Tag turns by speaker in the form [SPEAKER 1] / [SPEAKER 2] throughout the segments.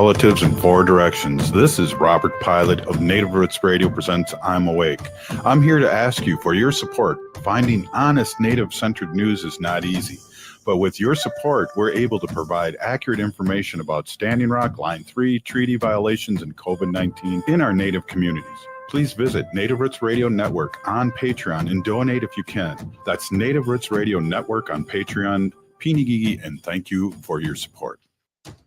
[SPEAKER 1] relatives in four directions. This is Robert Pilot of Native Roots Radio presents I'm Awake. I'm here to ask you for your support. Finding honest Native-centered news is not easy. But with your support, we're able to provide accurate information about Standing Rock, Line 3, treaty violations, and COVID-19 in our Native communities. Please visit Native Roots Radio Network on Patreon and donate if you can. That's Native Roots Radio Network on Patreon. Pinigigi, and thank you for your support.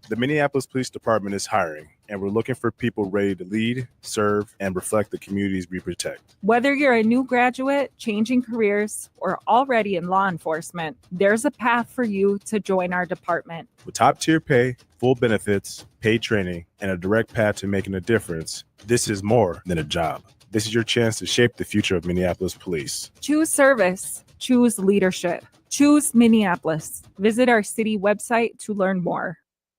[SPEAKER 2] The Minneapolis Police Department is hiring, and we're looking for people ready to lead, serve, and reflect the communities we protect.
[SPEAKER 3] Whether you're a new graduate, changing careers, or already in law enforcement, there's a path for you to join our department.
[SPEAKER 2] With top-tier pay, full benefits, paid training, and a direct path to making a difference, this is more than a job. This is your chance to shape the future of Minneapolis Police.
[SPEAKER 3] Choose service. Choose leadership. Choose Minneapolis. Visit our city website to learn more.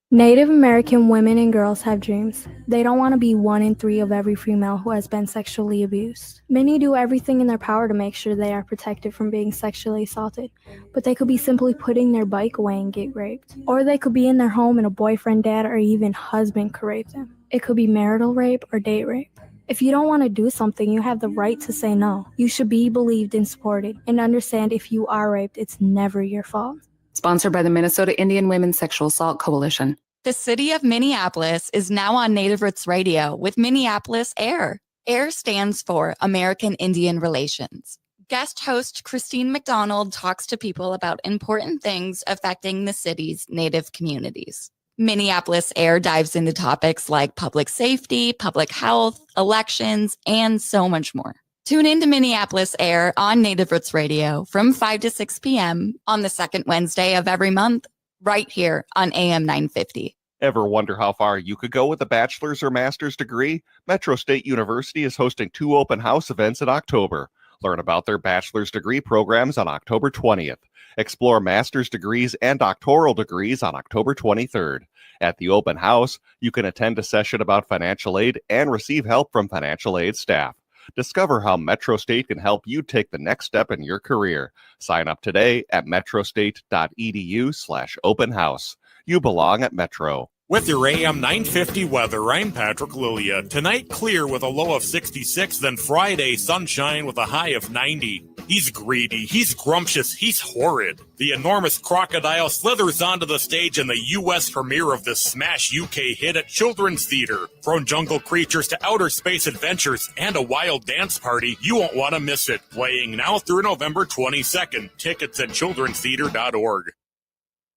[SPEAKER 4] Native American women and girls have dreams. They don't want to be 1 in 3 of every female who has been sexually abused. Many do everything in their power to make sure they are protected from being sexually assaulted, but they could be simply putting their bike away and get raped. Or they could be in their home and a boyfriend, dad, or even husband could rape them. It could be marital rape or date rape. If you don't want to do something, you have the right to say no. You should be believed and supported, and understand if you are raped, it's never your fault.
[SPEAKER 5] Sponsored by the Minnesota Indian Women's Sexual Assault Coalition.
[SPEAKER 6] The city of Minneapolis is now on Native Roots Radio with Minneapolis AIR. AIR stands for American Indian Relations. Guest host Christine McDonald talks to people about important things affecting the city's Native communities. Minneapolis AIR dives into topics like public safety, public health, elections, and so much more. Tune in to Minneapolis AIR on Native Roots Radio from 5 to 6 p.m. on the second Wednesday of every month, right here on AM 950.
[SPEAKER 7] Ever wonder how far you could go with a bachelor's or master's degree? Metro State University is hosting 2 open house events in October. Learn about their bachelor's degree programs on October 20th. Explore master's degrees and doctoral degrees on October 23rd. At the open house, you can attend a session about financial aid and receive help from financial aid staff. Discover how Metro State can help you take the next step in your career. Sign up today at metrostate.edu/open house. You belong at Metro.
[SPEAKER 8] With your AM 950 weather, I'm Patrick Lilia. Tonight, clear with a low of 66, then Friday, sunshine with a high of 90. He's greedy, he's scrumptious, he's horrid. The enormous crocodile slithers onto the stage in the U.S. premiere of this smash UK hit at Children's Theatre. From jungle creatures to outer space adventures and a wild dance party, you won't want to miss it. Playing now through November 22nd. Tickets at childrenstheatre.org.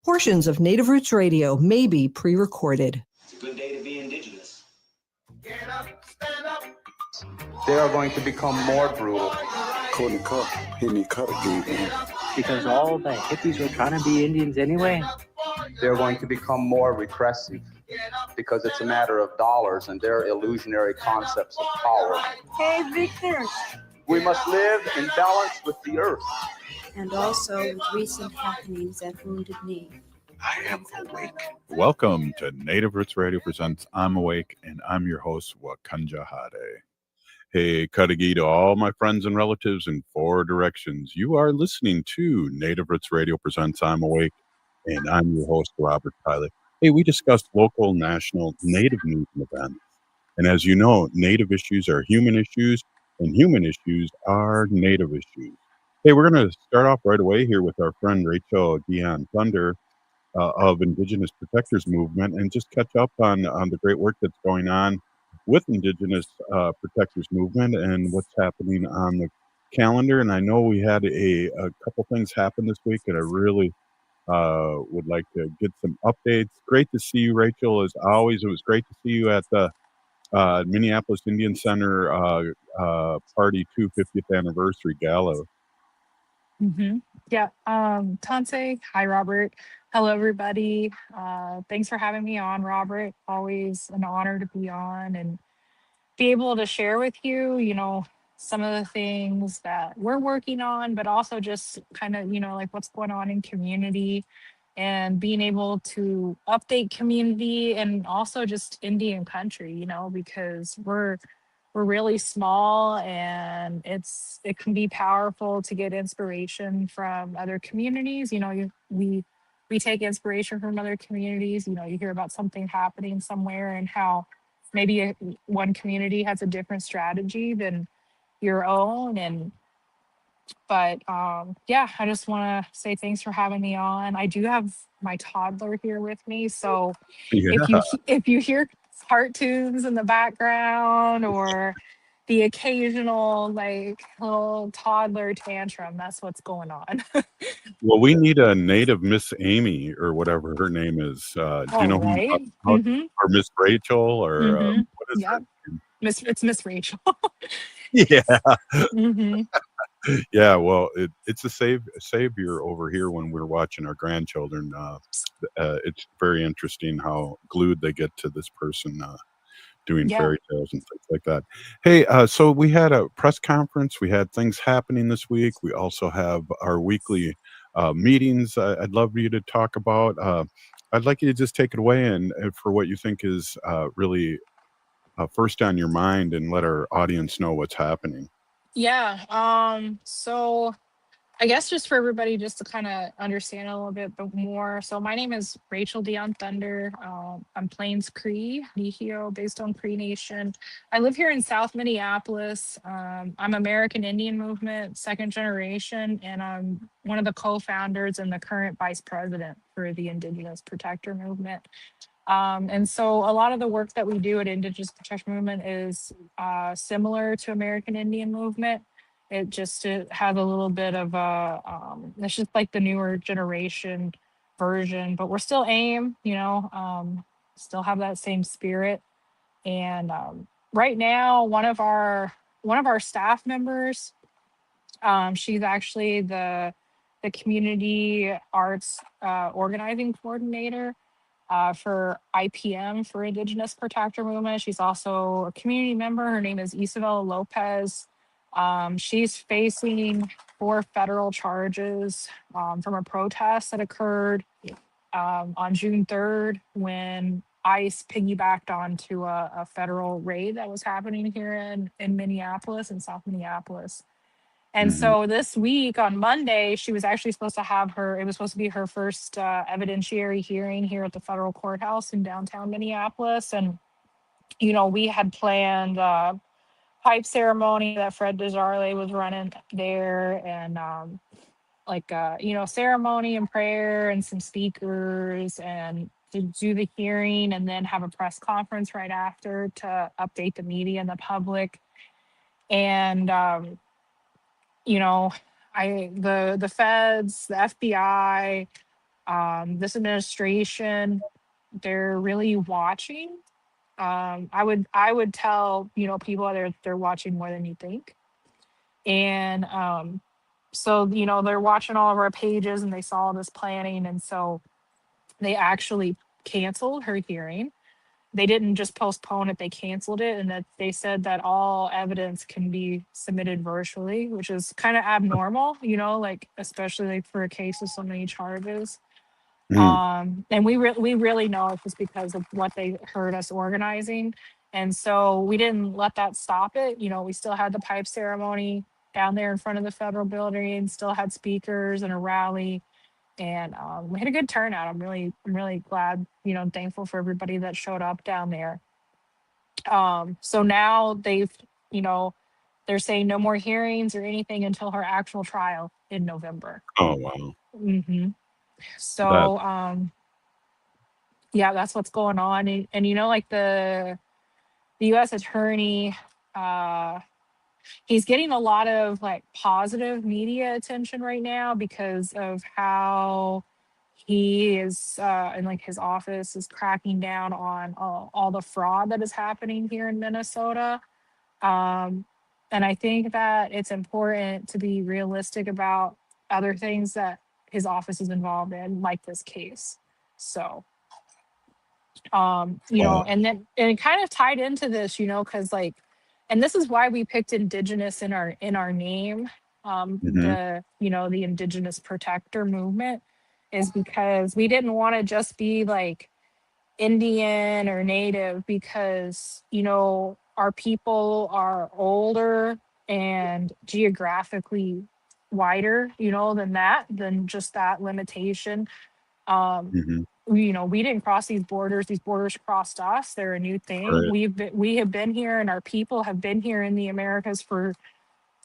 [SPEAKER 9] Portions of Native Roots Radio may be pre-recorded.
[SPEAKER 10] It's a good day to be Indigenous.
[SPEAKER 11] Get up, stand up.
[SPEAKER 12] They are going to become more brutal.
[SPEAKER 13] Because all the hippies were trying to be Indians anyway.
[SPEAKER 12] They're going to become more repressive because it's a matter of dollars and their illusionary concepts of power.
[SPEAKER 14] Hey, Victor.
[SPEAKER 12] We must live in balance with the earth.
[SPEAKER 14] And also with recent happenings at Wounded Knee.
[SPEAKER 1] I am awake. Welcome to Native Roots Radio presents I'm Awake, and I'm your host, Wakanja Hade. Hey, Kadagi to all my friends and relatives in 4 directions. You are listening to Native Roots Radio presents I'm Awake, and I'm your host, Robert Pilot. Hey, we discussed local, national, Native news and events. And as you know, Native issues are human issues, and human issues are Native issues. Hey, we're going to start off right away here with our friend Rachel Dionne-Thunder of Indigenous Protectors Movement and just catch up on the great work that's going on with Indigenous Protectors Movement and what's happening on the calendar. And I know we had a couple things happen this week that I really would like to get some updates. Great to see you, Rachel, as always. It was great to see you at the Minneapolis Indian Center Party 250th Anniversary Gala.
[SPEAKER 15] Mm-hmm. Yeah. Tanse, hi, Robert. Hello, everybody. Thanks for having me on, Robert. Always an honor to be on and be able to share with you, some of the things that we're working on, but also just kind of, like what's going on in community and being able to update community and also just Indian country, because we're really small and it can be powerful to get inspiration from other communities. We we take inspiration from other communities. You know, you hear about something happening somewhere and how maybe one community has a different strategy than your own. But yeah, I just want to say thanks for having me on. I do have my toddler here with me, so if
[SPEAKER 1] Yeah.
[SPEAKER 15] if you hear cartoons in the background or the occasional like little toddler tantrum, that's what's going on.
[SPEAKER 1] Well, we need a native Miss Amy or whatever her name is. Do you
[SPEAKER 15] All
[SPEAKER 1] know who,
[SPEAKER 15] right.
[SPEAKER 1] how,
[SPEAKER 15] Mm-hmm.
[SPEAKER 1] or Miss Rachel or
[SPEAKER 15] Mm-hmm.
[SPEAKER 1] what is her
[SPEAKER 15] Yep.
[SPEAKER 1] name?
[SPEAKER 15] It's Miss Rachel.
[SPEAKER 1] Yeah.
[SPEAKER 15] Mm-hmm.
[SPEAKER 1] Yeah. Well, it's a savior over here when we're watching our grandchildren. It's very interesting how glued they get to this person. Doing
[SPEAKER 15] Yeah.
[SPEAKER 1] fairy tales and things like that. Hey, so we had a press conference. We had things happening this week. We also have our weekly meetings. I'd love you to talk about. I'd like you to just take it away and for what you think is really first on your mind, and let our audience know what's happening.
[SPEAKER 15] Yeah. So I guess just for everybody, just to kind of understand a little bit more. So my name is Rachel Dionne-Thunder. I'm Plains Cree, Nihio, based on Cree Nation. I live here in South Minneapolis. I'm American Indian Movement, second generation, and I'm one of the co-founders and the current vice president for the Indigenous Protector Movement. And so a lot of the work that we do at Indigenous Protection Movement is similar to American Indian Movement. It has a little bit of it's just like the newer generation version, but we're still AIM, still have that same spirit. And right now, one of our staff members, she's actually the community arts organizing coordinator for IPM, for Indigenous Protector Movement. She's also a community member. Her name is Isabella Lopez. She's facing 4 federal charges from a protest that occurred on June 3rd when ICE piggybacked onto a federal raid that was happening here in Minneapolis, in South Minneapolis. And
[SPEAKER 1] Mhm.
[SPEAKER 15] so this week on Monday, she was actually supposed to it was supposed to be her first evidentiary hearing here at the federal courthouse in downtown Minneapolis. And, we had planned a pipe ceremony that Fred Desjardins was running there, and ceremony and prayer and some speakers, and to do the hearing and then have a press conference right after to update the media and the public. And you know, the feds, the FBI, this administration, they're really watching. I would tell people they're watching more than you think, and so they're watching all of our pages and they saw this planning, and so they actually canceled her hearing. They didn't just postpone it, they canceled it, and that they said that all evidence can be submitted virtually, which is kind of abnormal, like especially like for a case with so many charges.
[SPEAKER 1] Mm.
[SPEAKER 15] And we really know it's just because of what they heard us organizing. And so we didn't let that stop it. We still had the pipe ceremony down there in front of the federal building, still had speakers and a rally, and we had a good turnout. I'm really glad, and thankful for everybody that showed up down there. So now they're saying no more hearings or anything until her actual trial in November.
[SPEAKER 1] Oh wow.
[SPEAKER 15] hmm
[SPEAKER 1] That.
[SPEAKER 15] So yeah, that's what's going on. And like the U.S. attorney, he's getting a lot of like positive media attention right now because of how he is and like his office is cracking down on all the fraud that is happening here in Minnesota. Um, and I think that it's important to be realistic about other things that his office is involved in, like this case. So,
[SPEAKER 1] Wow.
[SPEAKER 15] and it kind of tied into this, because like, and this is why we picked Indigenous in our name.
[SPEAKER 1] Mhm.
[SPEAKER 15] The Indigenous Protector Movement is because we didn't want to just be like Indian or Native, because our people are older and geographically wider, than just that limitation.
[SPEAKER 1] Mhm.
[SPEAKER 15] We didn't cross these borders. These borders crossed us. They're a new thing.
[SPEAKER 1] Right.
[SPEAKER 15] We have been here, and our people have been here in the Americas for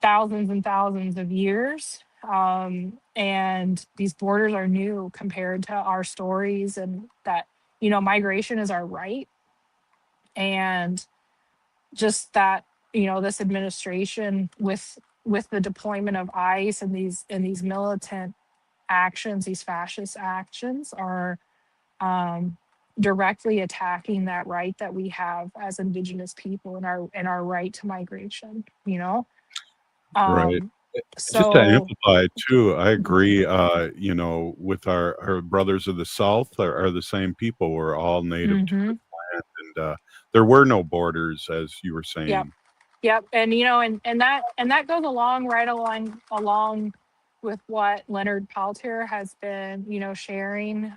[SPEAKER 15] thousands and thousands of years. And these borders are new compared to our stories, and that, migration is our right. And just that, this administration with the deployment of ICE and these militant actions, these fascist actions, are directly attacking that right that we have as Indigenous people, and our right to migration.
[SPEAKER 1] Right.
[SPEAKER 15] Um,
[SPEAKER 1] Just to
[SPEAKER 15] so
[SPEAKER 1] amplify too, I
[SPEAKER 15] Mhm.
[SPEAKER 1] agree, with our brothers of the South are the same people. We're all native to
[SPEAKER 15] Mhm.
[SPEAKER 1] this land, and there were no borders, as you were
[SPEAKER 15] Yep.
[SPEAKER 1] saying.
[SPEAKER 15] Yep. And that goes along with what Leonard Paltier has been, sharing,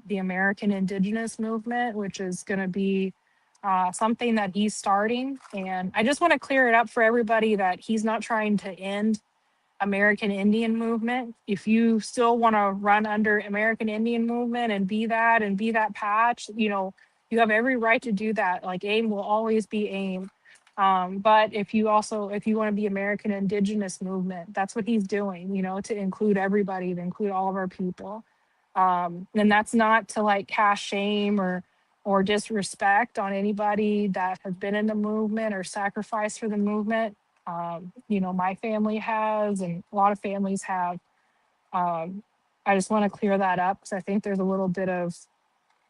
[SPEAKER 15] the American Indigenous movement, which is going to be something that he's starting. And I just want to clear it up for everybody that he's not trying to end American Indian movement. If you still want to run under American Indian movement and be that patch, you have every right to do that. Like, AIM will always be AIM. But if you want to be American Indigenous movement, that's what he's doing, to include everybody, to include all of our people. And that's not to like cast shame or disrespect on anybody that has been in the movement or sacrificed for the movement. My family has, and a lot of families have. I just want to clear that up because I think there's a little bit of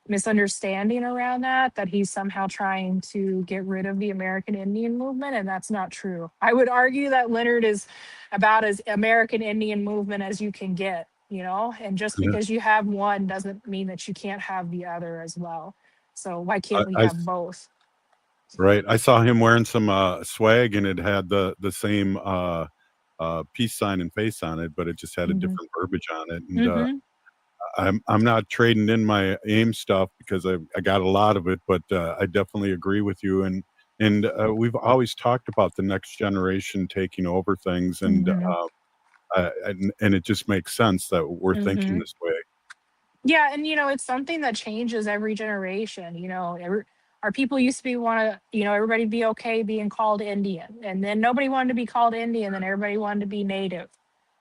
[SPEAKER 15] misunderstanding around that he's somehow trying to get rid of the American Indian movement, and that's not true. I would argue that Leonard is about as American Indian movement as you can get, and just
[SPEAKER 1] Yeah.
[SPEAKER 15] because you have one doesn't mean that you can't have the other as well. So why
[SPEAKER 1] I
[SPEAKER 15] can't we
[SPEAKER 1] I
[SPEAKER 15] have both?
[SPEAKER 1] Right. I saw him wearing some swag, and it had the same peace sign and face on it, but it just had a
[SPEAKER 15] hmm
[SPEAKER 1] different verbiage on it. And
[SPEAKER 15] hmm
[SPEAKER 1] I'm not trading in my AIM stuff because I got a lot of it, but I definitely agree with you. And we've always talked about the next generation taking over things, and
[SPEAKER 15] hmm
[SPEAKER 1] and it just makes sense that we're thinking
[SPEAKER 15] hmm
[SPEAKER 1] this way.
[SPEAKER 15] Yeah, and it's something that changes every generation. Our people used to be everybody be okay being called Indian, and then nobody wanted to be called Indian, then everybody wanted to be Native,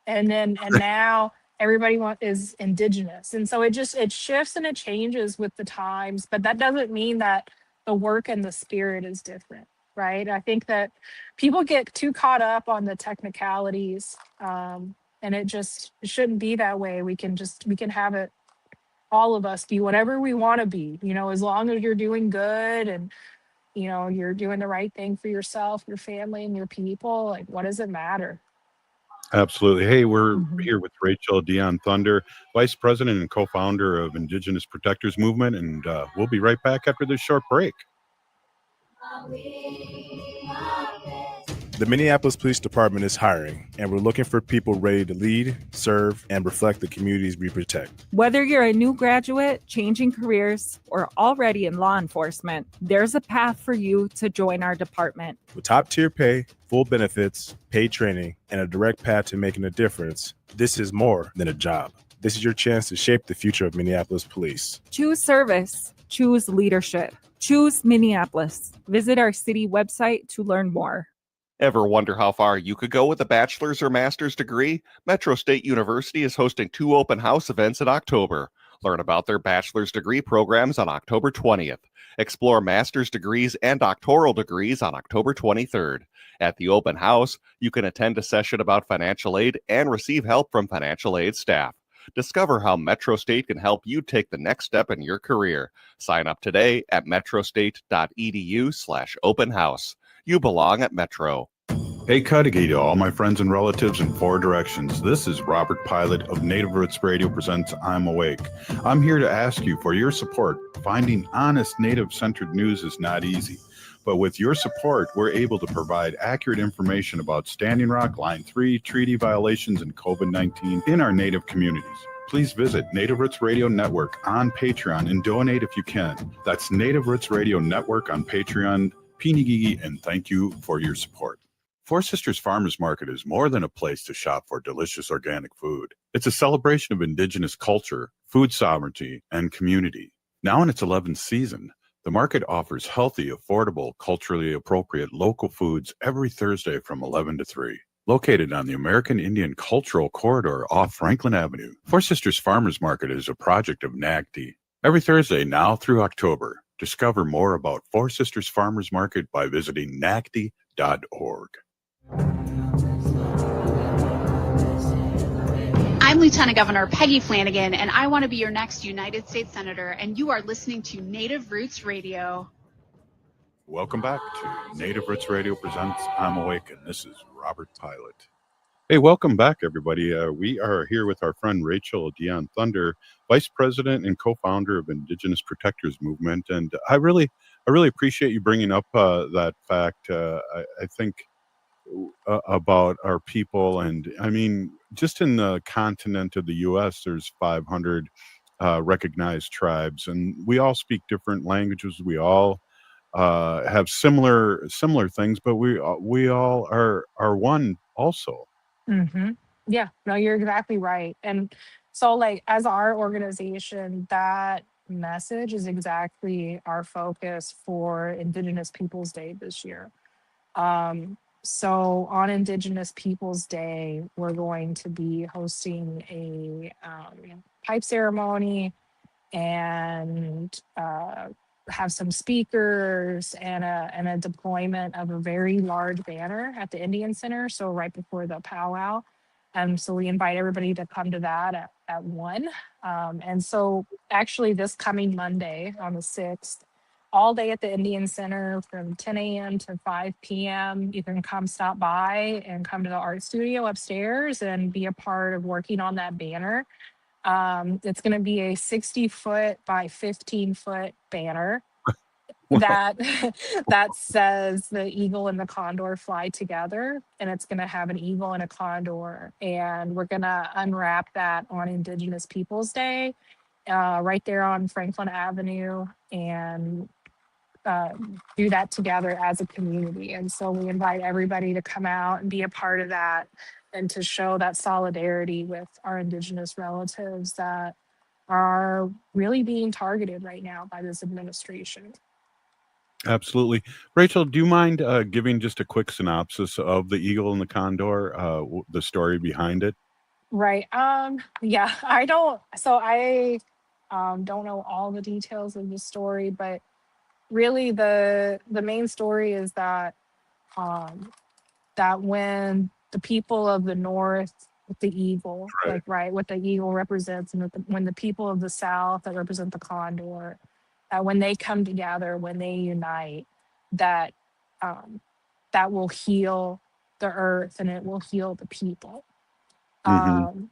[SPEAKER 15] and now everybody is Indigenous, and so it shifts and it changes with the times, but that doesn't mean that the work and the spirit is different, right? I think that people get too caught up on the technicalities, and it shouldn't be that way. We can have it, all of us, be whatever we want to be, as long as you're doing good, and you're doing the right thing for yourself, your family, and your people. Like, what does it matter?
[SPEAKER 1] Absolutely. Hey, we're
[SPEAKER 15] hmm
[SPEAKER 1] here with Rachel Dionne-Thunder, Vice President and co-founder of Indigenous Protectors Movement, and we'll be right back after this short break.
[SPEAKER 2] The Minneapolis Police Department is hiring, and we're looking for people ready to lead, serve, and reflect the communities we protect.
[SPEAKER 3] Whether you're a new graduate, changing careers, or already in law enforcement, there's a path for you to join our department.
[SPEAKER 2] With top-tier pay, full benefits, paid training, and a direct path to making a difference, this is more than a job. This is your chance to shape the future of Minneapolis police.
[SPEAKER 3] Choose service. Choose leadership. Choose Minneapolis. Visit our city website to learn more.
[SPEAKER 7] Ever wonder how far you could go with a bachelor's or master's degree? Metro State University is hosting 2 open house events in October. Learn about their bachelor's degree programs on October 20th. Explore master's degrees and doctoral degrees on October 23rd. At the open house, you can attend a session about financial aid and receive help from financial aid staff. Discover how Metro State can help you take the next step in your career. Sign up today at metrostate.edu/open house. You belong at Metro.
[SPEAKER 1] Hey, Cudahy to all my friends and relatives in 4 directions. This is Robert Pilot of Native Roots Radio presents I'm Awake. I'm here to ask you for your support. Finding honest Native-centered news is not easy. But with your support, we're able to provide accurate information about Standing Rock, Line 3, treaty violations, and COVID-19 in our Native communities. Please visit Native Roots Radio Network on Patreon and donate if you can. That's Native Roots Radio Network on Patreon. Pinigigi, and thank you for your support. Four Sisters Farmers Market is more than a place to shop for delicious organic food. It's a celebration of Indigenous culture, food sovereignty, and community. Now in its 11th season, the market offers healthy, affordable, culturally appropriate local foods every Thursday from 11 to 3. Located on the American Indian Cultural Corridor off Franklin Avenue, Four Sisters Farmers Market is a project of NAGTI. Every Thursday now through October, discover more about Four Sisters Farmers Market by visiting nagti.org.
[SPEAKER 16] I'm Lieutenant Governor Peggy Flanagan, and I want to be your next United States Senator, and you are listening to Native Roots Radio.
[SPEAKER 1] Welcome back to Native Roots Radio Presents I'm Awake, and this is Robert Pilot. Hey, welcome back, everybody. We are here with our friend Rachel Dionne-Thunder, Vice President and co-founder of Indigenous Protectors Movement, and I really appreciate you bringing up that fact. I think about our people, and I mean, just in the continent of the U.S., there's 500 recognized tribes, and we all speak different languages. We all have similar things, but we all are one also.
[SPEAKER 15] Mm-hmm. Yeah, no, you're exactly right. And so, like, as our organization, that message is exactly our focus for Indigenous Peoples Day this year. So on Indigenous Peoples Day, we're going to be hosting a pipe ceremony and have some speakers and a deployment of a very large banner at the Indian Center. So right before the powwow. So we invite everybody to come to that at 1. And so actually this coming Monday on the 6th, all day at the Indian Center from 10 a.m. to 5 p.m. You can come stop by and come to the art studio upstairs and be a part of working on that banner. It's going to be a 60-foot by 15-foot banner that says the eagle and the condor fly together, and it's going to have an eagle and a condor, and we're going to unwrap that on Indigenous Peoples Day right there on Franklin Avenue, and do that together as a community. And so we invite everybody to come out and be a part of that, and to show that solidarity with our Indigenous relatives that are really being targeted right now by this administration.
[SPEAKER 1] Absolutely. Rachel, do you mind giving just a quick synopsis of the eagle and the condor, the story behind it?
[SPEAKER 15] Right. Yeah, I don't know all the details of the story, but really the main story is that that when the people of the North with the eagle, what the eagle represents, and when the people of the South that represent the condor, when they come together, when they unite, that that will heal the earth and it will heal the people.
[SPEAKER 1] Mm-hmm.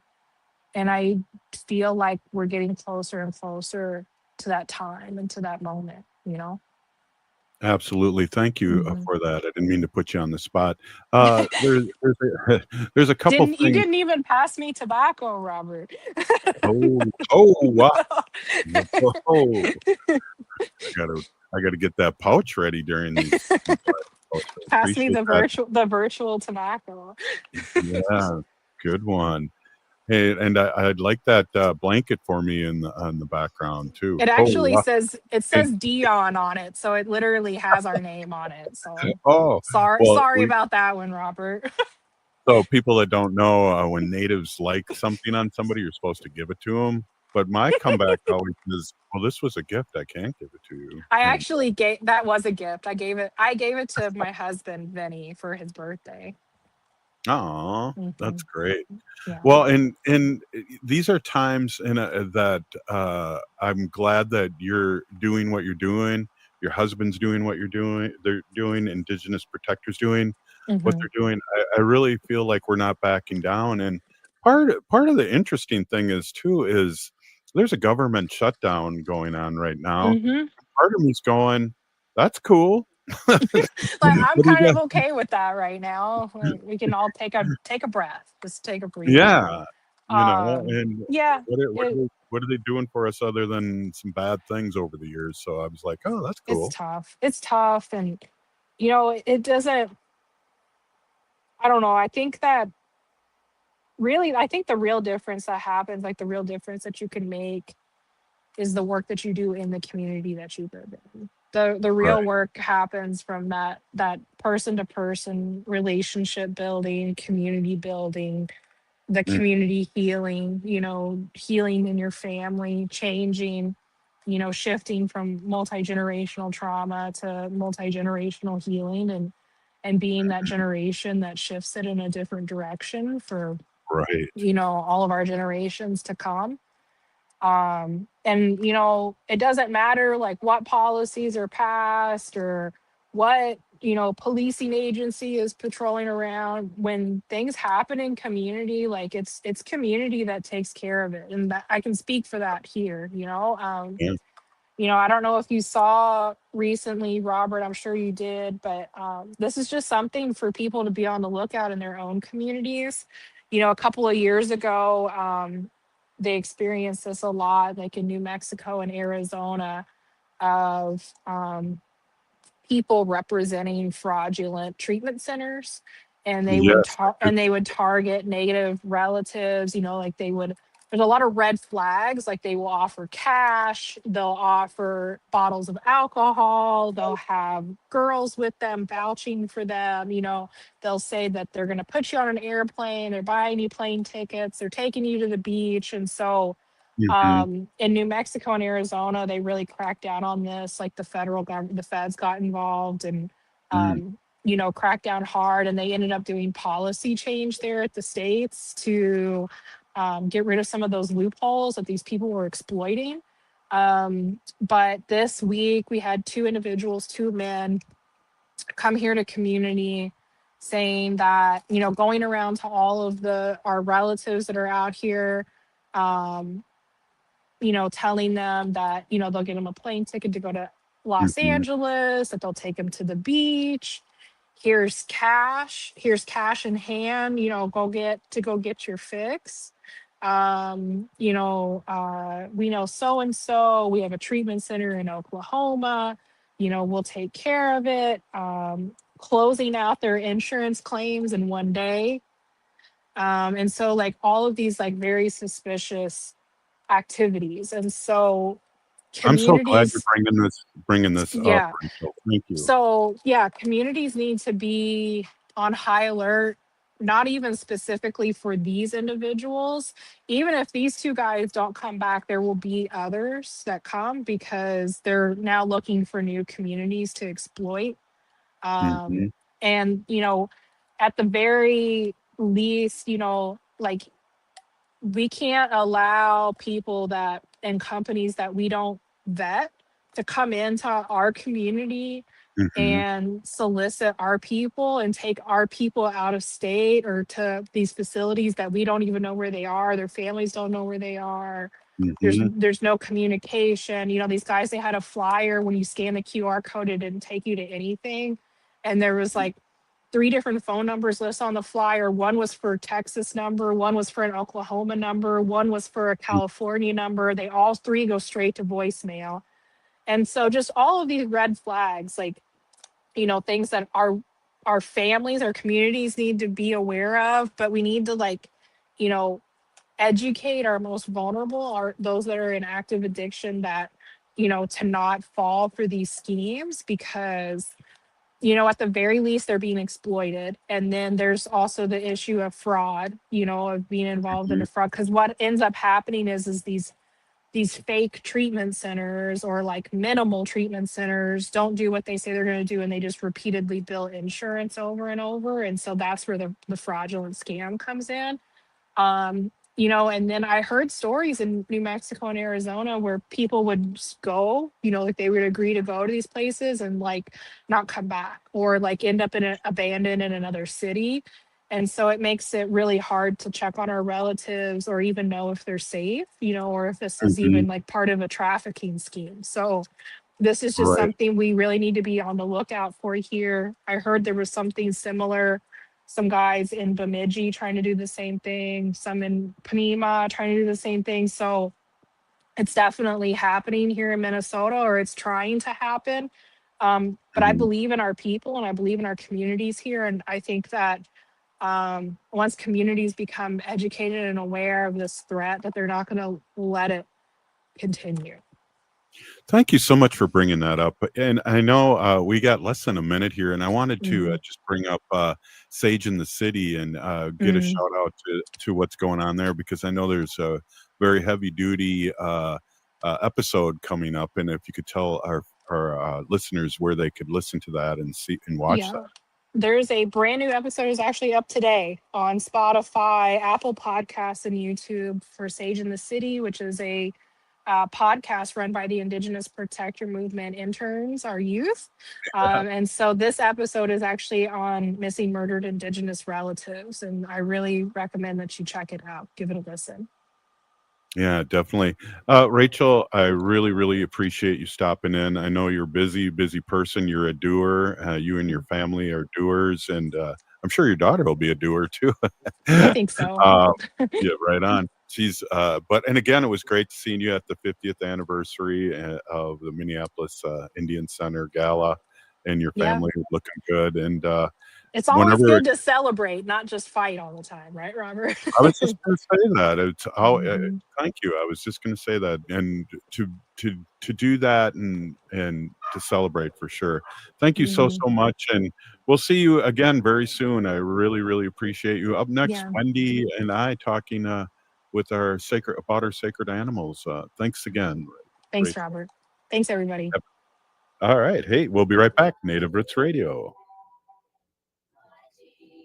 [SPEAKER 15] And I feel like we're getting closer and closer to that time and to that moment, you know?
[SPEAKER 1] Absolutely. Thank you for that. I didn't mean to put you on the spot. There's a couple things.
[SPEAKER 15] You didn't even pass me tobacco, Robert.
[SPEAKER 1] Wow. I gotta get that pouch ready during these.
[SPEAKER 15] Pass me the virtual tobacco.
[SPEAKER 1] Yeah, good one. Hey, and I'd like that blanket for me on the background too.
[SPEAKER 15] It actually says Dionne on it, so it literally has our name on it. So sorry about that one, Robert.
[SPEAKER 1] So people that don't know, when natives like something on somebody, you're supposed to give it to them. But my comeback always is, well, this was a gift. I can't give it to you.
[SPEAKER 15] I actually that was a gift. I gave it to my husband Vinny for his birthday.
[SPEAKER 1] Oh, that's great. Yeah. Well, and these are times that I'm glad that you're doing what you're doing. Your husband's doing what you're doing. They're doing. Indigenous Protectors doing what they're doing. I really feel like we're not backing down. And part of the interesting thing is there's a government shutdown going on right now. Part of me's going, that's cool.
[SPEAKER 15] Like, I'm kind of okay with that right now. Like, we can all take a breath. Just take a breath.
[SPEAKER 1] Yeah. And
[SPEAKER 15] yeah.
[SPEAKER 1] What are they doing for us other than some bad things over the years? So I was like, oh, that's cool.
[SPEAKER 15] It's tough. And, it doesn't, I don't know. I think that really, I think the real difference that happens, like the real difference that you can make, is the work that you do in the community that you live in. The real
[SPEAKER 1] Right.
[SPEAKER 15] work happens from that person to person relationship building, community building, the
[SPEAKER 1] Mm.
[SPEAKER 15] community healing, healing in your family, changing, shifting from multi-generational trauma to multi-generational healing, and being that generation that shifts it in a different direction for
[SPEAKER 1] Right.
[SPEAKER 15] all of our generations to come. And it doesn't matter like what policies are passed or what policing agency is patrolling around. When things happen in community, like it's community that takes care of it, and that I can speak for that here.
[SPEAKER 1] Yeah.
[SPEAKER 15] I don't know if you saw recently, Robert, I'm sure you did, but this is just something for people to be on the lookout in their own communities. A couple of years ago, they experienced this a lot, like in New Mexico and Arizona, of people representing fraudulent treatment centers, and they would
[SPEAKER 1] Yes.
[SPEAKER 15] target negative relatives. Like there's a lot of red flags. Like they will offer cash, they'll offer bottles of alcohol, they'll have girls with them vouching for them. They'll say that they're going to put you on an airplane, they're buying you plane tickets, they're taking you to the beach. And so
[SPEAKER 1] Mhm.
[SPEAKER 15] in New Mexico and Arizona, they really cracked down on this. Like the federal government, the feds got involved and,
[SPEAKER 1] Mm.
[SPEAKER 15] cracked down hard. And they ended up doing policy change there at the states to get rid of some of those loopholes that these people were exploiting. But this week, we had two individuals, two men, come here to community saying that, going around to all of our relatives that are out here, telling them that, they'll get them a plane ticket to go to Los
[SPEAKER 1] Mhm.
[SPEAKER 15] Angeles, that they'll take them to the beach. Here's cash in hand, go get your fix. We know so and so, we have a treatment center in Oklahoma, we'll take care of it. Closing out their insurance claims in one day. And so like all of these like very suspicious activities. And so
[SPEAKER 1] I'm so glad you're
[SPEAKER 15] communities,
[SPEAKER 1] bringing this up,
[SPEAKER 15] yeah.
[SPEAKER 1] Rachel. Thank you.
[SPEAKER 15] So yeah, communities need to be on high alert, not even specifically for these individuals. Even if these two guys don't come back, there will be others that come because they're now looking for new communities to exploit.
[SPEAKER 1] Mhm.
[SPEAKER 15] And at the very least, like we can't allow people that and companies that we don't vet to come into our community
[SPEAKER 1] Mhm.
[SPEAKER 15] and solicit our people and take our people out of state or to these facilities that we don't even know where they are. Their families don't know where they are.
[SPEAKER 1] Mhm.
[SPEAKER 15] There's no communication. These guys, they had a flyer. When you scan the QR code, it didn't take you to anything. And there was like 3 different phone numbers listed on the flyer. One was for a Texas number, one was for an Oklahoma number, one was for a California number. They all 3 go straight to voicemail. And so just all of these red flags, like, things that our families, our communities need to be aware of, but we need to like, you know, educate our most vulnerable, are those that are in active addiction, that, to not fall for these schemes because at the very least, they're being exploited. And then there's also the issue of fraud, of being involved in
[SPEAKER 1] Mhm.
[SPEAKER 15] the fraud. Because what ends up happening is these fake treatment centers or like minimal treatment centers don't do what they say they're going to do, and they just repeatedly bill insurance over and over. And so that's where the fraudulent scam comes in. And then I heard stories in New Mexico and Arizona where people would just go, like they would agree to go to these places and like not come back, or like end up abandoned in another city. And so it makes it really hard to check on our relatives or even know if they're safe, or if this is
[SPEAKER 1] Mhm.
[SPEAKER 15] even like part of a trafficking scheme. So this is just
[SPEAKER 1] Right.
[SPEAKER 15] something we really need to be on the lookout for here. I heard there was something similar, some guys in Bemidji trying to do the same thing, some in Panema trying to do the same thing. So it's definitely happening here in Minnesota, or it's trying to happen. But I
[SPEAKER 1] Mhm.
[SPEAKER 15] believe in our people and I believe in our communities here. And I think that once communities become educated and aware of this threat, that they're not going to let it continue.
[SPEAKER 1] Thank you so much for bringing that up. And I know we got less than a minute here, and I wanted to just bring up Sage in the City and get a shout out to what's going on there, because I know there's a very heavy duty episode coming up, and if you could tell our listeners where they could listen to that and see and watch that.
[SPEAKER 15] There's a brand new episode is actually up today on Spotify, Apple Podcasts, and YouTube for Sage in the City, which is a podcast run by the Indigenous Protector Movement interns, our youth. And so this episode is actually on missing murdered Indigenous relatives. And I really recommend that you check it out. Give it a listen.
[SPEAKER 1] Yeah, definitely. Rachel, I really, really appreciate you stopping in. I know you're busy person. You're a doer. You and your family are doers. And I'm sure your daughter will be a doer too.
[SPEAKER 15] I think so.
[SPEAKER 1] Yeah, right on. She's and again, it was great seeing you at the 50th anniversary of the Minneapolis Indian Center Gala, and your family looking good. And
[SPEAKER 15] it's always good to celebrate, not just fight all the time, right, Robert?
[SPEAKER 1] I was just going to say that. It's thank you. I was just going to say that, and to do that and to celebrate for sure. Thank you so much, and we'll see you again very soon. I really, really appreciate you. Up next, Wendy and I talking with our sacred animals. Thanks again.
[SPEAKER 15] Thanks, Robert. Thanks, everybody.
[SPEAKER 1] Yep. All right. Hey, we'll be right back. Native Roots Radio.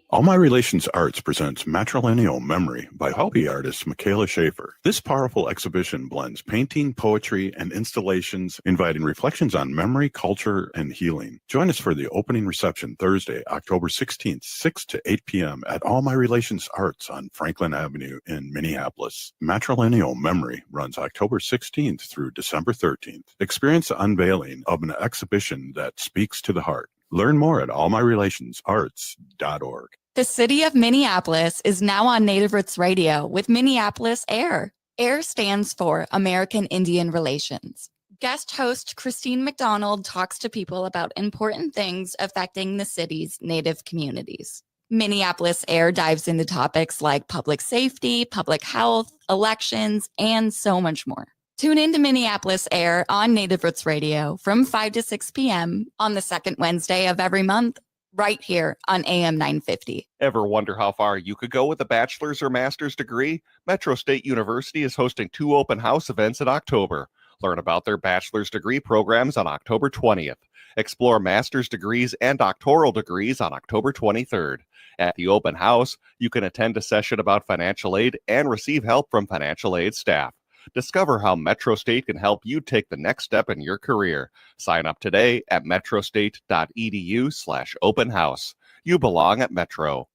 [SPEAKER 1] All My Relations Arts presents Matrilineal Memory by hobby artist Michaela Schaefer. This powerful exhibition blends painting, poetry, and installations, inviting reflections on memory, culture, and healing. Join us for the opening reception Thursday, October 16th, 6 to 8 p.m. at All My Relations Arts on Franklin Avenue in Minneapolis. Matrilineal Memory runs October 16th through December 13th. Experience the unveiling of an exhibition that speaks to the heart. Learn more at allmyrelationsarts.org.
[SPEAKER 6] The city of Minneapolis is now on Native Roots Radio with Minneapolis AIR. AIR stands for American Indian Relations. Guest host Christine McDonald talks to people about important things affecting the city's Native communities. Minneapolis AIR dives into topics like public safety, public health, elections, and so much more. Tune in to Minneapolis AIR on Native Roots Radio from 5 to 6 p.m. on the second Wednesday of every month, right here on AM 950.
[SPEAKER 7] Ever wonder how far you could go with a bachelor's or master's degree? Metro State University is hosting 2 open house events in October. Learn about their bachelor's degree programs on October 20th. Explore master's degrees and doctoral degrees on October 23rd. At the open house, you can attend a session about financial aid and receive help from financial aid staff. Discover how Metro State can help you take the next step in your career. Sign up today at metrostate.edu/open house. You belong at Metro.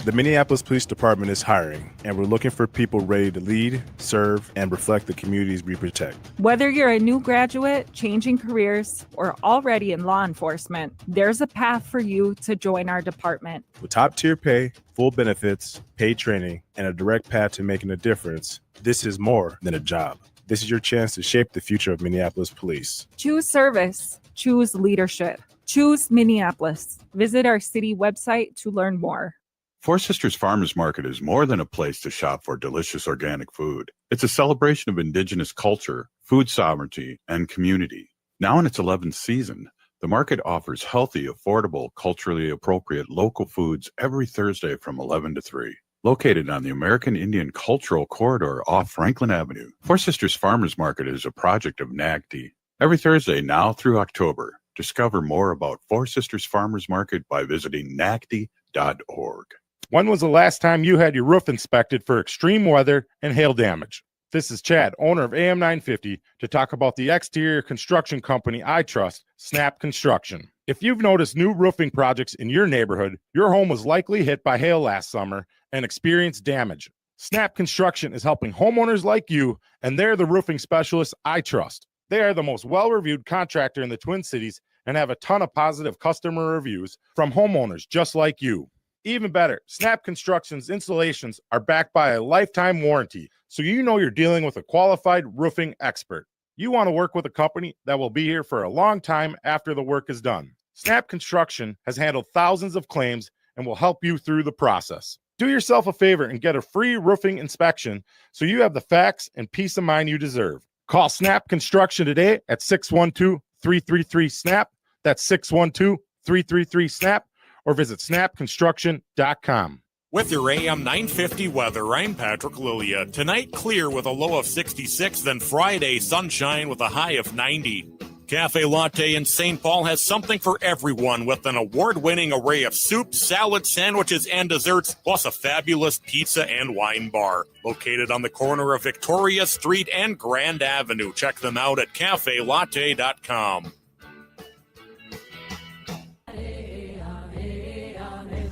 [SPEAKER 2] The Minneapolis Police Department is hiring, and we're looking for people ready to lead, serve, and reflect the communities we protect.
[SPEAKER 3] Whether you're a new graduate, changing careers, or already in law enforcement, there's a path for you to join our department.
[SPEAKER 2] With top-tier pay, full benefits, paid training, and a direct path to making a difference, this is more than a job. This is your chance to shape the future of Minneapolis police.
[SPEAKER 3] Choose service. Choose leadership. Choose Minneapolis. Visit our city website to learn more.
[SPEAKER 1] Four Sisters Farmers Market is more than a place to shop for delicious organic food. It's a celebration of Indigenous culture, food sovereignty, and community. Now in its 11th season, the market offers healthy, affordable, culturally appropriate local foods every Thursday from 11 to 3. Located on the American Indian Cultural Corridor off Franklin Avenue, Four Sisters Farmers Market is a project of NAGD. Every Thursday now through October, discover more about Four Sisters Farmers Market by visiting nagd.org.
[SPEAKER 17] When was the last time you had your roof inspected for extreme weather and hail damage? This is Chad, owner of AM 950, to talk about the exterior construction company I trust, Snap Construction. If you've noticed new roofing projects in your neighborhood, your home was likely hit by hail last summer and experienced damage. Snap Construction is helping homeowners like you, and they're the roofing specialists I trust. They are the most well-reviewed contractor in the Twin Cities and have a ton of positive customer reviews from homeowners just like you. Even better, Snap Construction's installations are backed by a lifetime warranty, so you know you're dealing with a qualified roofing expert. You want to work with a company that will be here for a long time after the work is done. Snap Construction has handled thousands of claims and will help you through the process. Do yourself a favor and get a free roofing inspection so you have the facts and peace of mind you deserve. Call Snap Construction today at 612-333-SNAP. That's 612-333-SNAP, or visit snapconstruction.com.
[SPEAKER 8] With your AM 950 weather, I'm Patrick Lilia. Tonight, clear with a low of 66, then Friday, sunshine with a high of 90. Cafe Latte in St. Paul has something for everyone with an award-winning array of soups, salads, sandwiches, and desserts, plus a fabulous pizza and wine bar. Located on the corner of Victoria Street and Grand Avenue. Check them out at cafelatte.com.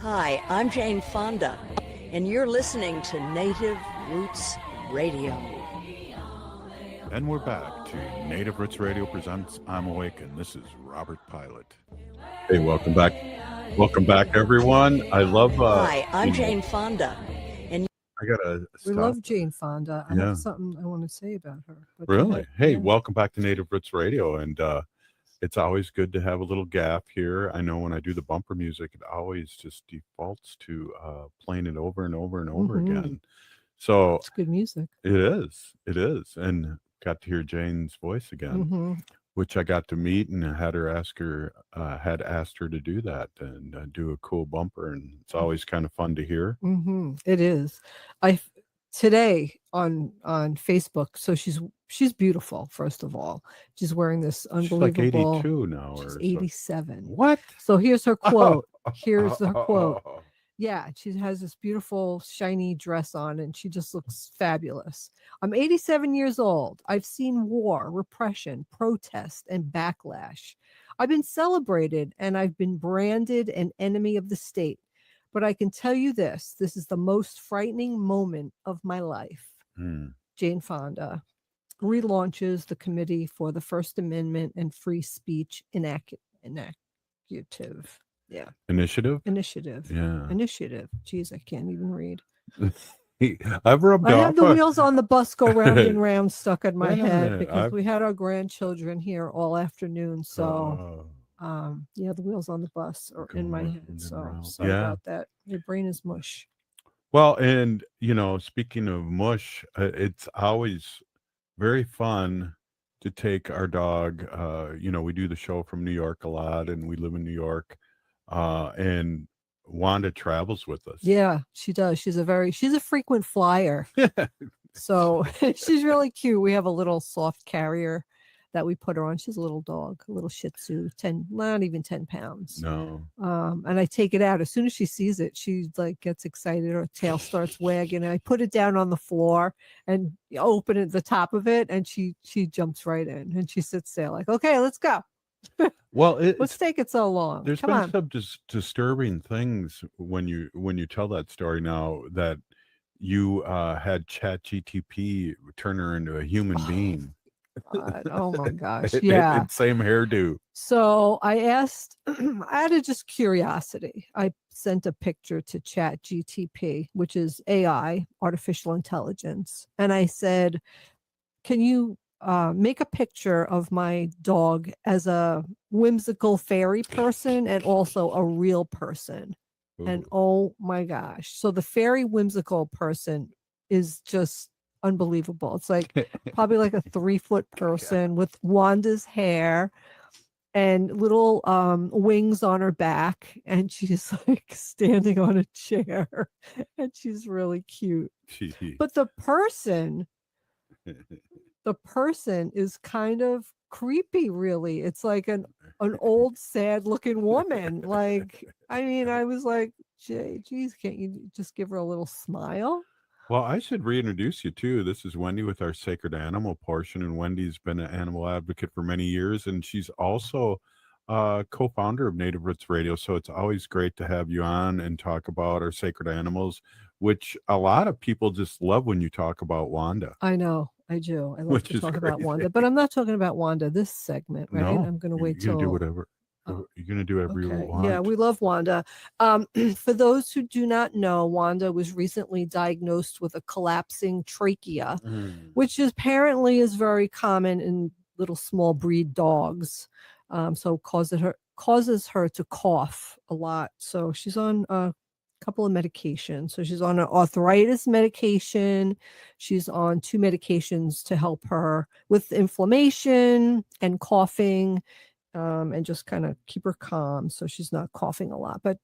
[SPEAKER 18] Hi, I'm Jane Fonda, and you're listening to Native Roots Radio.
[SPEAKER 1] And we're back to Native Roots Radio presents I'm Awake, and this is Robert Pilot. Hey, welcome back. Welcome back, everyone. I love...
[SPEAKER 18] Hi, I'm Jane Fonda, and...
[SPEAKER 1] I gotta stop.
[SPEAKER 19] We love Jane Fonda. I
[SPEAKER 1] Yeah.
[SPEAKER 19] have something I want to say about her. But
[SPEAKER 1] Really? Hey,
[SPEAKER 19] yeah.
[SPEAKER 1] welcome back to Native Roots Radio, and it's always good to have a little gap here. I know when I do the bumper music, it always just defaults to playing it over and over and over
[SPEAKER 19] Mhm.
[SPEAKER 1] again. So
[SPEAKER 19] It's good music.
[SPEAKER 1] it is, and got to hear Jane's voice again,
[SPEAKER 19] Mhm.
[SPEAKER 1] which I got to meet and had asked her to do that and do a cool bumper, and it's always kind of fun to hear.
[SPEAKER 19] It is. Today on Facebook. So she's beautiful. First of all, she's wearing this
[SPEAKER 1] She's like
[SPEAKER 19] unbelievable.
[SPEAKER 1] 82 now,
[SPEAKER 19] She's
[SPEAKER 1] or
[SPEAKER 19] 87.
[SPEAKER 1] What?
[SPEAKER 19] So here's her quote. Here's her quote. Yeah, she has this beautiful shiny dress on and she just looks fabulous. I'm 87 years old. I've seen war, repression, protest, and backlash. I've been celebrated and I've been branded an enemy of the state. But I can tell you this is the most frightening moment of my life. Jane Fonda relaunches the Committee for the First Amendment and Free Speech Initiative. Yeah.
[SPEAKER 1] Initiative? Yeah.
[SPEAKER 19] Initiative. Geez, I can't even read.
[SPEAKER 1] I've rubbed
[SPEAKER 19] I
[SPEAKER 1] off
[SPEAKER 19] have the
[SPEAKER 1] on-
[SPEAKER 19] wheels on the bus go round and round stuck in my
[SPEAKER 1] Yeah,
[SPEAKER 19] head because
[SPEAKER 1] I've-
[SPEAKER 19] we had our grandchildren here all afternoon. So, yeah, the wheels on the bus are in my head. So sorry
[SPEAKER 1] Yeah.
[SPEAKER 19] about that. Your brain is mush.
[SPEAKER 1] Well, and speaking of mush, it's always very fun to take our dog. We do the show from New York a lot, and we live in New York. And Wanda travels with us.
[SPEAKER 19] Yeah, she does. She's a frequent flyer. So she's really cute. We have a little soft carrier that we put her on. She's a little dog, a little Shih Tzu, not even 10 pounds.
[SPEAKER 1] No.
[SPEAKER 19] And I take it out as soon as she sees it. She gets excited. Her tail starts wagging. And I put it down on the floor and open it the top of it, and she jumps right in and she sits there like, okay, let's go.
[SPEAKER 1] Well,
[SPEAKER 19] What's taking so long?
[SPEAKER 1] There's
[SPEAKER 19] Come
[SPEAKER 1] been
[SPEAKER 19] on.
[SPEAKER 1] some disturbing things when you tell that story now, that you had ChatGTP turn her into a human being.
[SPEAKER 19] God, oh my gosh.
[SPEAKER 1] And
[SPEAKER 19] Yeah.
[SPEAKER 1] same hairdo.
[SPEAKER 19] So I asked, out of just curiosity, I sent a picture to ChatGTP, which is AI, artificial intelligence. And I said, can you make a picture of my dog as a whimsical fairy person and also a real person? And oh my gosh. So the fairy whimsical person is just unbelievable. It's like probably like a 3-foot person with Wanda's hair and little wings on her back, and she's like standing on a chair, and she's really cute. But the person is kind of creepy, really. It's like an old sad looking woman. Like, I mean, I was like, geez, can't you just give her a little smile?
[SPEAKER 1] Well, I should reintroduce you too. This is Wendy with our Sacred Animal portion, and Wendy's been an animal advocate for many years, and she's also co-founder of Native Roots Radio. So it's always great to have you on and talk about our sacred animals, which a lot of people just love when you talk about Wanda.
[SPEAKER 19] I know, I do. I love
[SPEAKER 1] Which
[SPEAKER 19] to
[SPEAKER 1] is
[SPEAKER 19] talk about
[SPEAKER 1] crazy.
[SPEAKER 19] Wanda, but I'm not talking about Wanda this segment, right?
[SPEAKER 1] No,
[SPEAKER 19] I'm going to wait
[SPEAKER 1] you can
[SPEAKER 19] till
[SPEAKER 1] do whatever. You're going to do whatever you want.
[SPEAKER 19] Yeah, we love Wanda. For those who do not know, Wanda was recently diagnosed with a collapsing trachea, which apparently is very common in little small breed dogs. So causes her to cough a lot. So she's on a couple of medications. So she's on an arthritis medication. She's on 2 medications to help her with inflammation and coughing. And just kind of keep her calm so she's not coughing a lot. But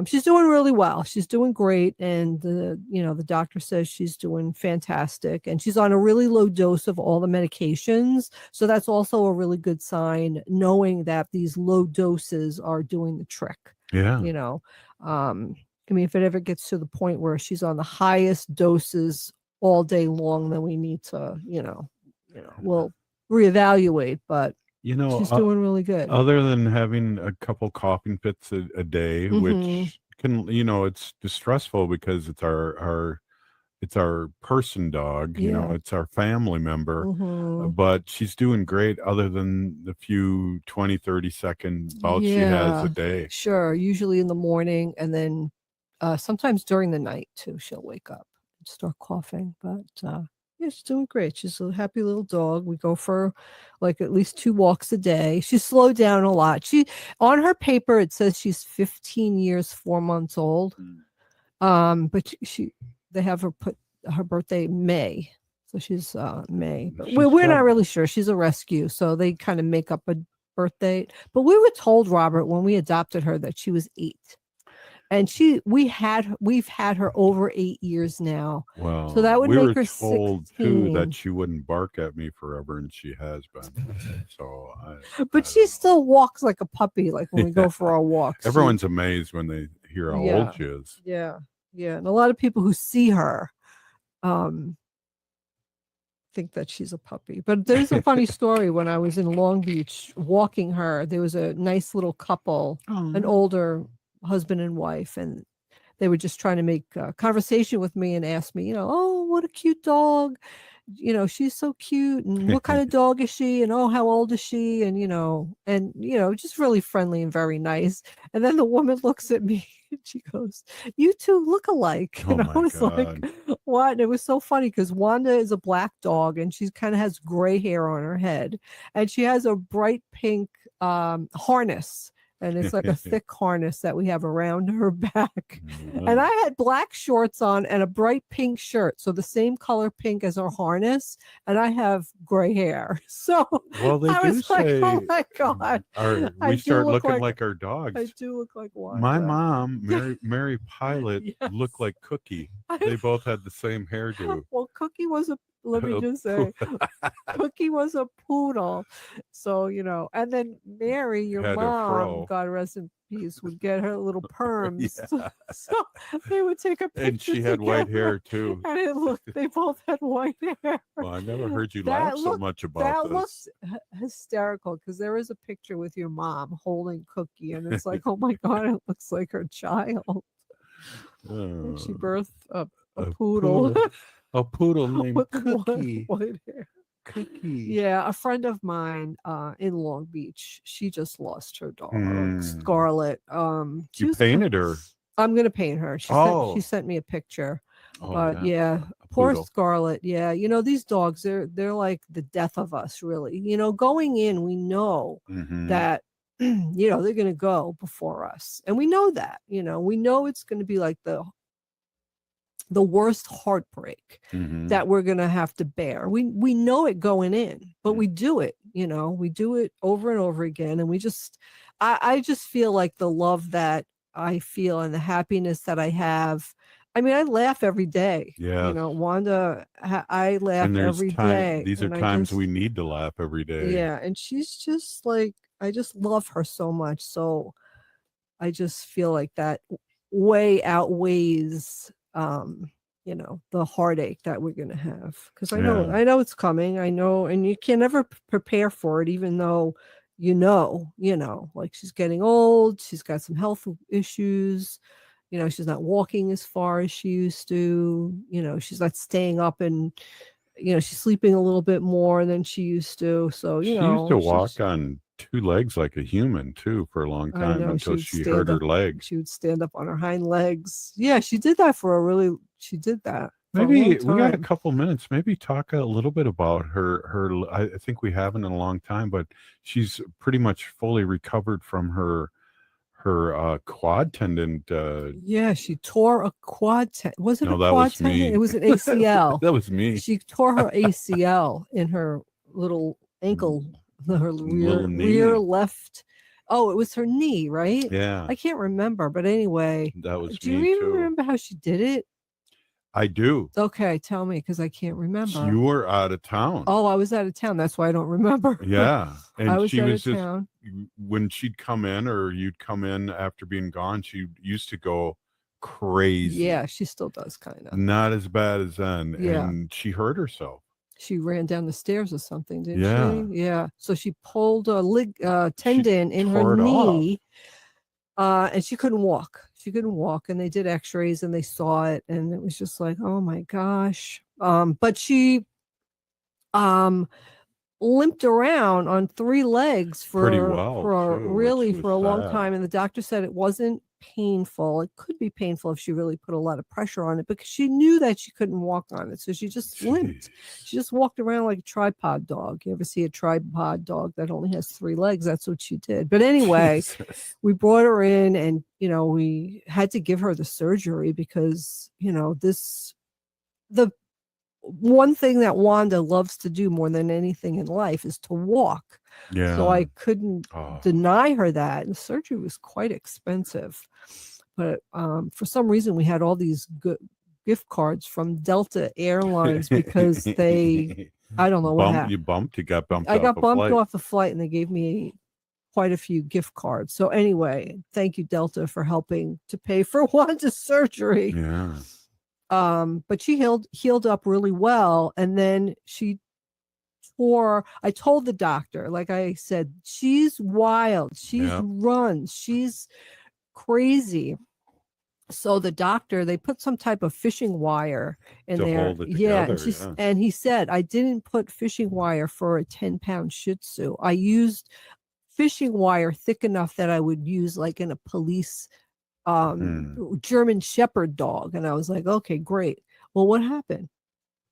[SPEAKER 19] she's doing really well. She's doing great. And the doctor says she's doing fantastic. And she's on a really low dose of all the medications. So that's also a really good sign, knowing that these low doses are doing the trick.
[SPEAKER 1] Yeah.
[SPEAKER 19] I mean, if it ever gets to the point where she's on the highest doses all day long, then we need to, we'll reevaluate. But she's doing really good.
[SPEAKER 1] Other than having a couple coughing fits a day, which can, it's distressful because it's our person dog, it's our family member, but she's doing great other than the few 20, 30-second bouts she has a day.
[SPEAKER 19] Sure. Usually in the morning, and then sometimes during the night too, she'll wake up and start coughing, but she's doing great. She's a happy little dog. We go for like at least 2 walks a day. She's slowed down a lot. On her paper, it says she's 15 years, 4 months old. But they have her put her birthday May. So she's May. But we're not really sure. She's a rescue. So they kind of make up a birth date. But we were told, Robert, when we adopted her that she was 8. And we've had her over 8 years now.
[SPEAKER 1] Well,
[SPEAKER 19] so that would make her 16.
[SPEAKER 1] We were told too that she wouldn't bark at me forever, and she has been. So,
[SPEAKER 19] but she still walks like a puppy. Like when we go for our walks,
[SPEAKER 1] everyone's amazed when they hear how old she is.
[SPEAKER 19] Yeah, and a lot of people who see her, think that she's a puppy. But there's a funny story. When I was in Long Beach walking her, there was a nice little couple, an older husband and wife, and they were just trying to make conversation with me and ask me, oh, what a cute dog, she's so cute, and what kind of dog is she, and oh, how old is she, and just really friendly and very nice. And then the woman looks at me and she goes, "You two look alike." And I was like, what? And it was so funny because Wanda is a black dog, and she kind of has gray hair on her head, and she has a bright pink harness. And it's like a thick harness that we have around her back. And I had black shorts on and a bright pink shirt. So the same color pink as her harness. And I have gray hair. So
[SPEAKER 1] they
[SPEAKER 19] I
[SPEAKER 1] do
[SPEAKER 19] was like,
[SPEAKER 1] say,
[SPEAKER 19] oh my God.
[SPEAKER 1] We start looking like our dogs.
[SPEAKER 19] I do look like one.
[SPEAKER 1] My mom, Mary Pilot, looked like Cookie. They both had the same hairdo.
[SPEAKER 19] Well, Cookie was let me just say, Cookie was a poodle. So, and then Mary, your mom, God rest in peace, would get her little perms. So they would take a picture.
[SPEAKER 1] And she had white hair too.
[SPEAKER 19] And they both had white hair.
[SPEAKER 1] Well, I never heard you laugh so much about
[SPEAKER 19] this. That looks hysterical because there is a picture with your mom holding Cookie, and it's like, oh my God, it looks like her child. And she birthed a poodle.
[SPEAKER 1] A poodle named Cookie.
[SPEAKER 19] White hair.
[SPEAKER 1] Cookie.
[SPEAKER 19] Yeah, a friend of mine in Long Beach, she just lost her dog, Scarlet.
[SPEAKER 1] You painted her.
[SPEAKER 19] I'm gonna paint her. She sent me a picture. But poor Scarlet. Yeah, these dogs, they're like the death of us, really. Going in, we know that they're gonna go before us, and we know that. We know it's gonna be like the worst heartbreak that we're going to have to bear. We know it going in, but we do it, we do it over and over again. And I just feel like the love that I feel and the happiness that I have. I mean, I laugh every day.
[SPEAKER 1] Yeah.
[SPEAKER 19] Wanda, I laugh every day.
[SPEAKER 1] These are times we need to laugh every day.
[SPEAKER 19] Yeah. And she's just like, I just love her so much. So I just feel like that way outweighs the heartache that we're gonna have, because I know it's coming. I know, and you can never prepare for it, even though like she's getting old, she's got some health issues, she's not walking as far as she used to, she's not staying up and she's sleeping a little bit more than she used to. So,
[SPEAKER 1] She used to walk on two legs like a human too for a long
[SPEAKER 19] I
[SPEAKER 1] time
[SPEAKER 19] know,
[SPEAKER 1] until
[SPEAKER 19] would
[SPEAKER 1] she
[SPEAKER 19] stand
[SPEAKER 1] hurt her
[SPEAKER 19] up-
[SPEAKER 1] leg.
[SPEAKER 19] She would stand up on her hind legs. Yeah, she did that she did that. For a
[SPEAKER 1] Maybe
[SPEAKER 19] long
[SPEAKER 1] we got a
[SPEAKER 19] time.
[SPEAKER 1] couple minutes. Maybe talk a little bit about her. I think we haven't in a long time, but she's pretty much fully recovered from her quad tendon.
[SPEAKER 19] Yeah, she tore a quad tendon. Was it
[SPEAKER 1] No,
[SPEAKER 19] a
[SPEAKER 1] that
[SPEAKER 19] quad
[SPEAKER 1] was
[SPEAKER 19] tendon?
[SPEAKER 1] me.
[SPEAKER 19] It was an ACL.
[SPEAKER 1] That was me.
[SPEAKER 19] She tore her ACL in her little ankle, her
[SPEAKER 1] Little knee.
[SPEAKER 19] rear left. Oh, it was her knee, right?
[SPEAKER 1] Yeah.
[SPEAKER 19] I can't remember, but anyway.
[SPEAKER 1] That was
[SPEAKER 19] Do you
[SPEAKER 1] me
[SPEAKER 19] even
[SPEAKER 1] too.
[SPEAKER 19] remember how she did it?
[SPEAKER 1] I do.
[SPEAKER 19] Okay, tell me, because I can't remember.
[SPEAKER 1] You were out of town.
[SPEAKER 19] Oh, I was out of town. That's why I don't remember.
[SPEAKER 1] Yeah. And
[SPEAKER 19] I was
[SPEAKER 1] she
[SPEAKER 19] out
[SPEAKER 1] was
[SPEAKER 19] of
[SPEAKER 1] just,
[SPEAKER 19] town.
[SPEAKER 1] when she'd come in or you'd come in after being gone, she used to go crazy.
[SPEAKER 19] Yeah, she still does kind of.
[SPEAKER 1] Not as bad as then.
[SPEAKER 19] Yeah.
[SPEAKER 1] And she hurt herself.
[SPEAKER 19] She ran down the stairs or something, didn't
[SPEAKER 1] Yeah.
[SPEAKER 19] she? Yeah. So she pulled a tendon in her
[SPEAKER 1] tore it off.
[SPEAKER 19] knee, and she couldn't walk. She couldn't walk, and they did X-rays and they saw it, and it was just like, oh my gosh. But she limped around on three legs for
[SPEAKER 1] Pretty well,
[SPEAKER 19] for
[SPEAKER 1] too,
[SPEAKER 19] really
[SPEAKER 1] which
[SPEAKER 19] for a
[SPEAKER 1] was
[SPEAKER 19] long
[SPEAKER 1] sad.
[SPEAKER 19] time, and the doctor said it wasn't painful. It could be painful if she really put a lot of pressure on it, because she knew that she couldn't walk on it, so she just limped. She just walked around like a tripod dog. You ever see a tripod dog that only has three legs? That's what she did. But anyway,
[SPEAKER 1] Jesus.
[SPEAKER 19] we brought her in, and we had to give her the surgery because the one thing that Wanda loves to do more than anything in life is to walk.
[SPEAKER 1] Yeah.
[SPEAKER 19] So I couldn't deny her that. And the surgery was quite expensive. But for some reason, we had all these good gift cards from Delta Airlines because I don't know what happened.
[SPEAKER 1] You got bumped
[SPEAKER 19] I got
[SPEAKER 1] off a
[SPEAKER 19] bumped
[SPEAKER 1] flight.
[SPEAKER 19] off the flight, and they gave me quite a few gift cards. So anyway, thank you, Delta, for helping to pay for Wanda's surgery.
[SPEAKER 1] Yeah.
[SPEAKER 19] But she healed up really well, and then I told the doctor, like I said, she's wild, she's runs, she's crazy. So the doctor, they put some type of fishing wire in
[SPEAKER 1] To
[SPEAKER 19] there.
[SPEAKER 1] hold it
[SPEAKER 19] Yeah,
[SPEAKER 1] together,
[SPEAKER 19] and he said, I didn't put fishing wire for a 10-pound Shih Tzu. I used fishing wire thick enough that I would use like in a police German Shepherd dog. And I was like, okay, great. Well, what happened?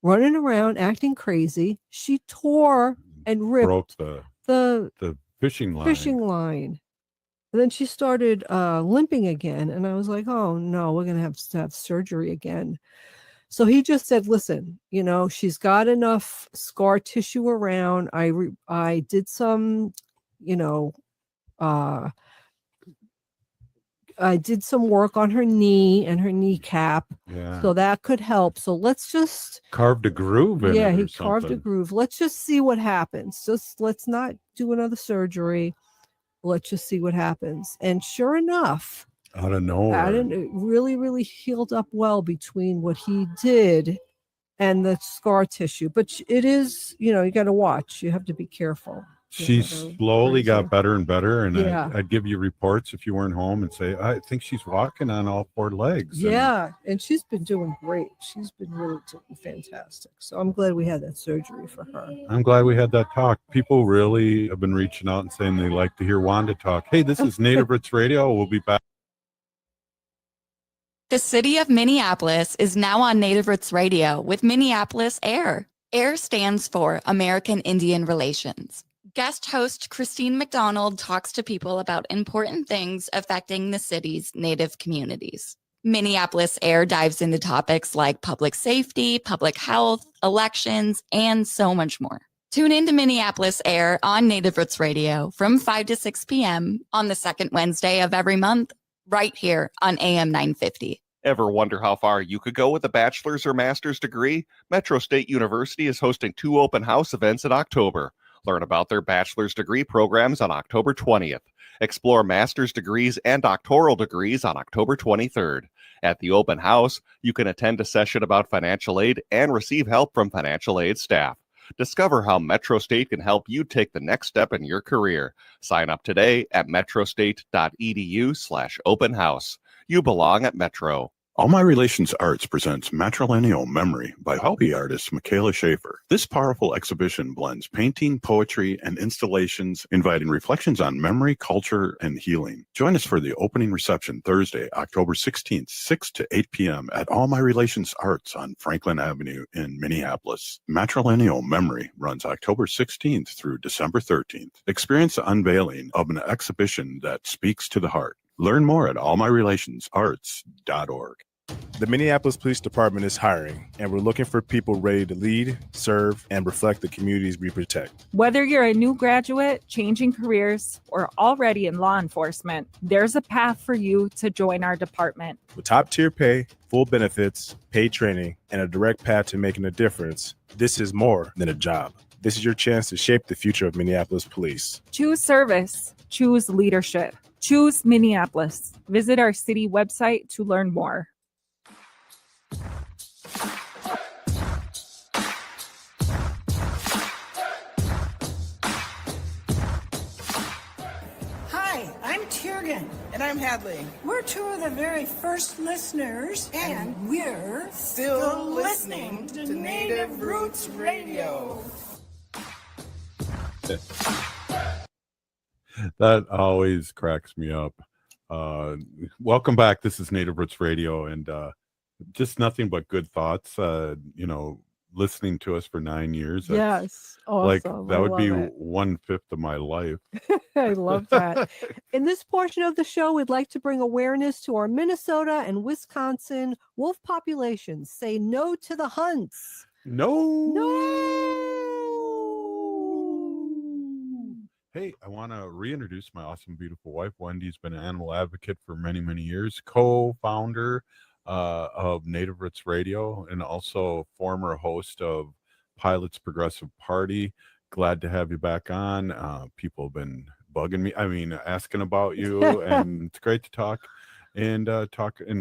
[SPEAKER 19] Running around, acting crazy, she tore and ripped
[SPEAKER 1] Broke
[SPEAKER 19] the
[SPEAKER 1] fishing line.
[SPEAKER 19] And then she started limping again. And I was like, oh no, we're going to have surgery again. So he just said, listen, she's got enough scar tissue around. I did some, I did some work on her knee and her kneecap.
[SPEAKER 1] Yeah.
[SPEAKER 19] So that could help. So let's just
[SPEAKER 1] Carved a groove in it or
[SPEAKER 19] he carved a
[SPEAKER 1] something.
[SPEAKER 19] groove. Let's just see what happens. Just let's not do another surgery. Let's just see what happens. And sure enough,
[SPEAKER 1] Out of nowhere.
[SPEAKER 19] it really, really healed up well between what he did and the scar tissue. But it is, you got to watch. You have to be careful.
[SPEAKER 1] She slowly got better and better, and
[SPEAKER 19] Yeah.
[SPEAKER 1] I'd give you reports if you weren't home and say, I think she's walking on all four legs. And
[SPEAKER 19] Yeah, and she's been doing great. She's been really doing fantastic. So I'm glad we had that surgery for her.
[SPEAKER 1] I'm glad we had that talk. People really have been reaching out and saying they like to hear Wanda talk. Hey, this is Native Roots Radio. We'll be back.
[SPEAKER 6] The city of Minneapolis is now on Native Roots Radio with Minneapolis Air. AIR stands for American Indian Relations. Guest host Christine McDonald talks to people about important things affecting the city's Native communities. Minneapolis Air dives into topics like public safety, public health, elections, and so much more. Tune in to Minneapolis Air on Native Roots Radio from 5 to 6 p.m. on the second Wednesday of every month, right here on AM 950.
[SPEAKER 7] Ever wonder how far you could go with a bachelor's or master's degree? Metro State University is hosting 2 open house events in October. Learn about their bachelor's degree programs on October 20th. Explore master's degrees and doctoral degrees on October 23rd. At the open house, you can attend a session about financial aid and receive help from financial aid staff. Discover how Metro State can help you take the next step in your career. Sign up today at metrostate.edu/open house. You belong at Metro.
[SPEAKER 1] All My Relations Arts presents Matrilineal Memory by hobby artist Michaela Schaefer. This powerful exhibition blends painting, poetry, and installations, inviting reflections on memory, culture, and healing. Join us for the opening reception Thursday, October 16th, 6 to 8 p.m. at All My Relations Arts on Franklin Avenue in Minneapolis. Matrilineal Memory runs October 16th through December 13th. Experience the unveiling of an exhibition that speaks to the heart. Learn more at allmyrelationsarts.org.
[SPEAKER 2] The Minneapolis Police Department is hiring, and we're looking for people ready to lead, serve, and reflect the communities we protect.
[SPEAKER 3] Whether you're a new graduate, changing careers, or already in law enforcement, there's a path for you to join our department.
[SPEAKER 2] With top-tier pay, full benefits, paid training, and a direct path to making a difference, this is more than a job. This is your chance to shape the future of Minneapolis police.
[SPEAKER 3] Choose service. Choose leadership. Choose Minneapolis. Visit our city website to learn more.
[SPEAKER 20] Hi, I'm Tiergan.
[SPEAKER 21] And I'm Hadley.
[SPEAKER 20] We're two of the very first listeners, and we're
[SPEAKER 21] still listening to Native Roots Radio.
[SPEAKER 1] That always cracks me up. Welcome back. This is Native Roots Radio, and just nothing but good thoughts. Listening to us for 9 years.
[SPEAKER 19] Yes. Awesome.
[SPEAKER 1] Like that would be
[SPEAKER 19] it.
[SPEAKER 1] 1/5 of my life.
[SPEAKER 19] I love that. In this portion of the show, we'd like to bring awareness to our Minnesota and Wisconsin wolf populations. Say no to the hunts.
[SPEAKER 1] No.
[SPEAKER 19] No.
[SPEAKER 1] Hey, I want to reintroduce my awesome, beautiful wife. Wendy's been an animal advocate for many, many years, co-founder of Native Roots Radio, and also former host of Pilots Progressive Party. Glad to have you back on. People have been bugging me, asking about you, and it's great to talk and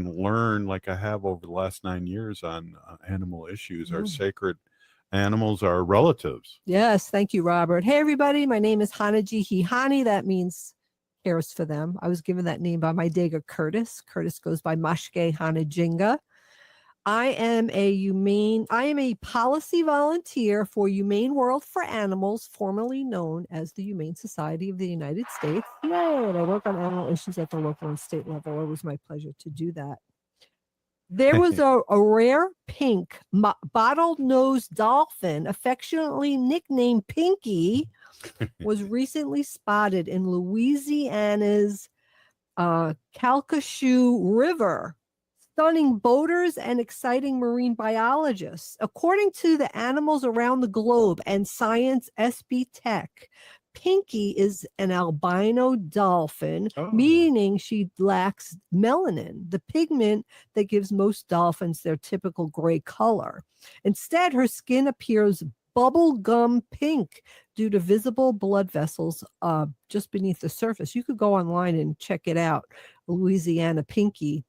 [SPEAKER 1] learn like I have over the last 9 years on animal issues. Our sacred animals are relatives.
[SPEAKER 19] Yes, thank you, Robert. Hey, everybody. My name is Hanaji Hihani. That means cares for them. I was given that name by my Dega Curtis. Curtis goes by Mashke Hanajinga. I am a policy volunteer for Humane World for Animals, formerly known as the Humane Society of the United States. Yay! And I work on animal issues at the local and state level. It was my pleasure to do that. There was a rare pink bottlenose dolphin, affectionately nicknamed Pinky, was recently spotted in Louisiana's Calcasieu River, stunning boaters and exciting marine biologists. According to the Animals Around the Globe and Science SB Tech, Pinky is an albino dolphin, meaning she lacks melanin, the pigment that gives most dolphins their typical gray color. Instead, her skin appears bubblegum pink due to visible blood vessels just beneath the surface. You could go online and check it out. Louisiana Pinky.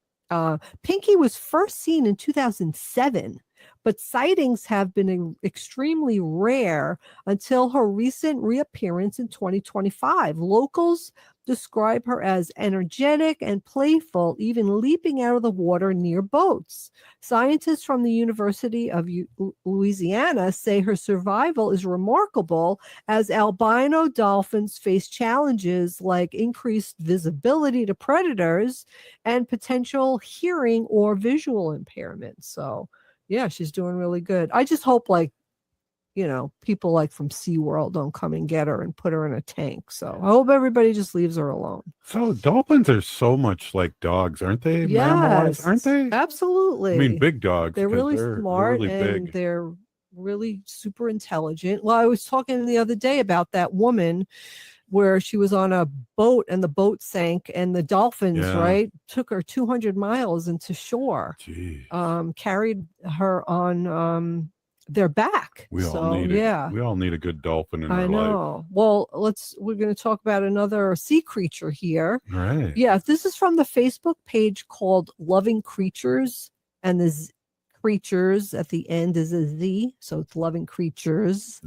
[SPEAKER 19] Pinky was first seen in 2007, but sightings have been extremely rare until her recent reappearance in 2025. Locals describe her as energetic and playful, even leaping out of the water near boats. Scientists from the University of Louisiana say her survival is remarkable, as albino dolphins face challenges like increased visibility to predators and potential hearing or visual impairment. So, yeah, she's doing really good. I just hope, people like from SeaWorld don't come and get her and put her in a tank. So I hope everybody just leaves her alone.
[SPEAKER 1] So dolphins are so much like dogs, aren't they?
[SPEAKER 19] Yes,
[SPEAKER 1] aren't they?
[SPEAKER 19] Absolutely.
[SPEAKER 1] Big dogs.
[SPEAKER 19] They're really smart,
[SPEAKER 1] really
[SPEAKER 19] and
[SPEAKER 1] big.
[SPEAKER 19] they're really super intelligent. Well, I was talking the other day about that woman where she was on a boat and the boat sank, and the dolphins, took her 200 miles into shore, carried her on their back.
[SPEAKER 1] We all need a good dolphin in our life.
[SPEAKER 19] I know. Well, we're going to talk about another sea creature here.
[SPEAKER 1] Right.
[SPEAKER 19] Yeah, this is from the Facebook page called Loving Creatures, and the creatures. At the end is a Z, so it's loving creatures.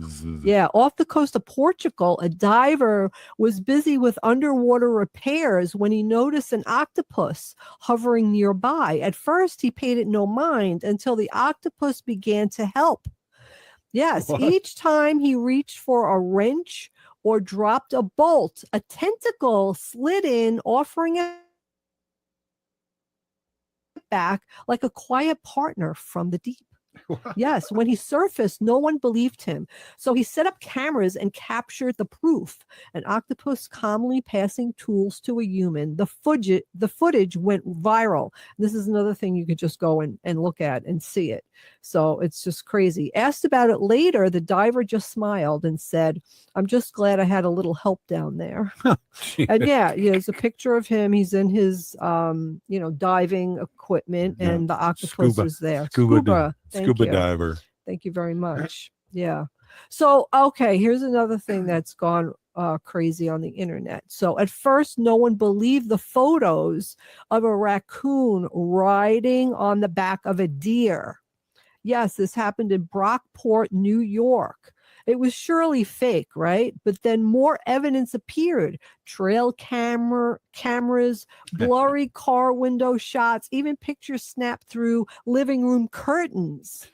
[SPEAKER 19] Yeah, off the coast of Portugal, a diver was busy with underwater repairs when he noticed an octopus hovering nearby. At first, he paid it no mind until the octopus began to help. Yes, each time he reached for a wrench or dropped a bolt, a tentacle slid in, offering it back like a quiet partner from the deep. Yes, when he surfaced, no one believed him. So he set up cameras and captured the proof. An octopus calmly passing tools to a human. The footage went viral. This is another thing you could just go and look at and see it. So it's just crazy. Asked about it later, the diver just smiled and said, "I'm just glad I had a little help down there." And yeah, there's a picture of him. He's in his, diving equipment, and the octopus is there. Scuba
[SPEAKER 1] diver.
[SPEAKER 19] Thank you very much. Yeah. So, okay, here's another thing that's gone crazy on the internet. So at first, no one believed the photos of a raccoon riding on the back of a deer. Yes, this happened in Brockport, New York. It was surely fake, right? But then more evidence appeared. Trail cameras, blurry car window shots, even pictures snapped through living room curtains.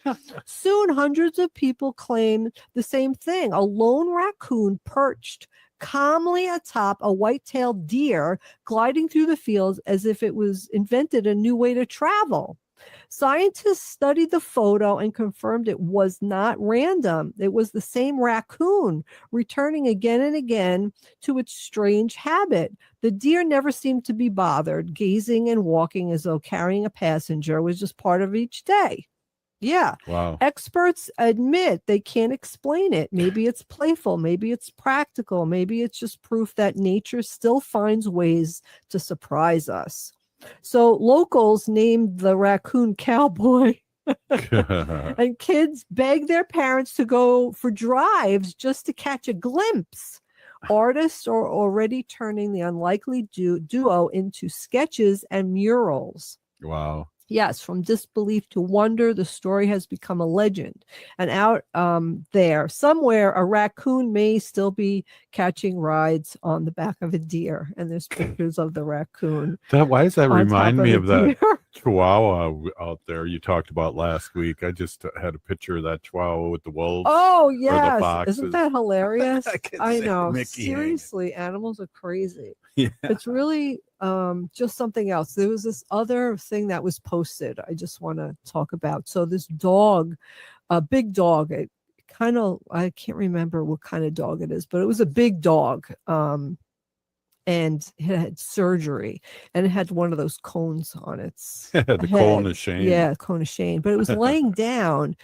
[SPEAKER 19] Soon, hundreds of people claimed the same thing. A lone raccoon perched calmly atop a white-tailed deer, gliding through the fields as if it was invented a new way to travel. Scientists studied the photo and confirmed it was not random. It was the same raccoon returning again and again to its strange habit. The deer never seemed to be bothered, gazing and walking as though carrying a passenger was just part of each day. Yeah.
[SPEAKER 1] Wow.
[SPEAKER 19] Experts admit they can't explain it. Maybe it's playful. Maybe it's practical. Maybe it's just proof that nature still finds ways to surprise us. So locals named the raccoon Cowboy. And kids begged their parents to go for drives just to catch a glimpse. Artists are already turning the unlikely duo into sketches and murals.
[SPEAKER 1] Wow.
[SPEAKER 19] Yes, from disbelief to wonder, the story has become a legend. And out there, somewhere, a raccoon may still be catching rides on the back of a deer. And there's pictures of the raccoon.
[SPEAKER 1] Why does that remind me of that
[SPEAKER 19] deer?
[SPEAKER 1] Chihuahua out there you talked about last week? I just had a picture of that Chihuahua with the wolves.
[SPEAKER 19] Oh,
[SPEAKER 1] or the
[SPEAKER 19] yes.
[SPEAKER 1] foxes.
[SPEAKER 19] Isn't that hilarious? I know.
[SPEAKER 1] Mickey
[SPEAKER 19] Seriously, animals are crazy.
[SPEAKER 1] Yeah.
[SPEAKER 19] It's really just something else. There was this other thing that was posted I just want to talk about. So this dog, a big dog, I can't remember what kind of dog it is, but it was a big dog. And it had surgery, and it had one of those cones on its
[SPEAKER 1] the
[SPEAKER 19] head.
[SPEAKER 1] cone of shame.
[SPEAKER 19] Yeah, cone of shame. But it was laying down,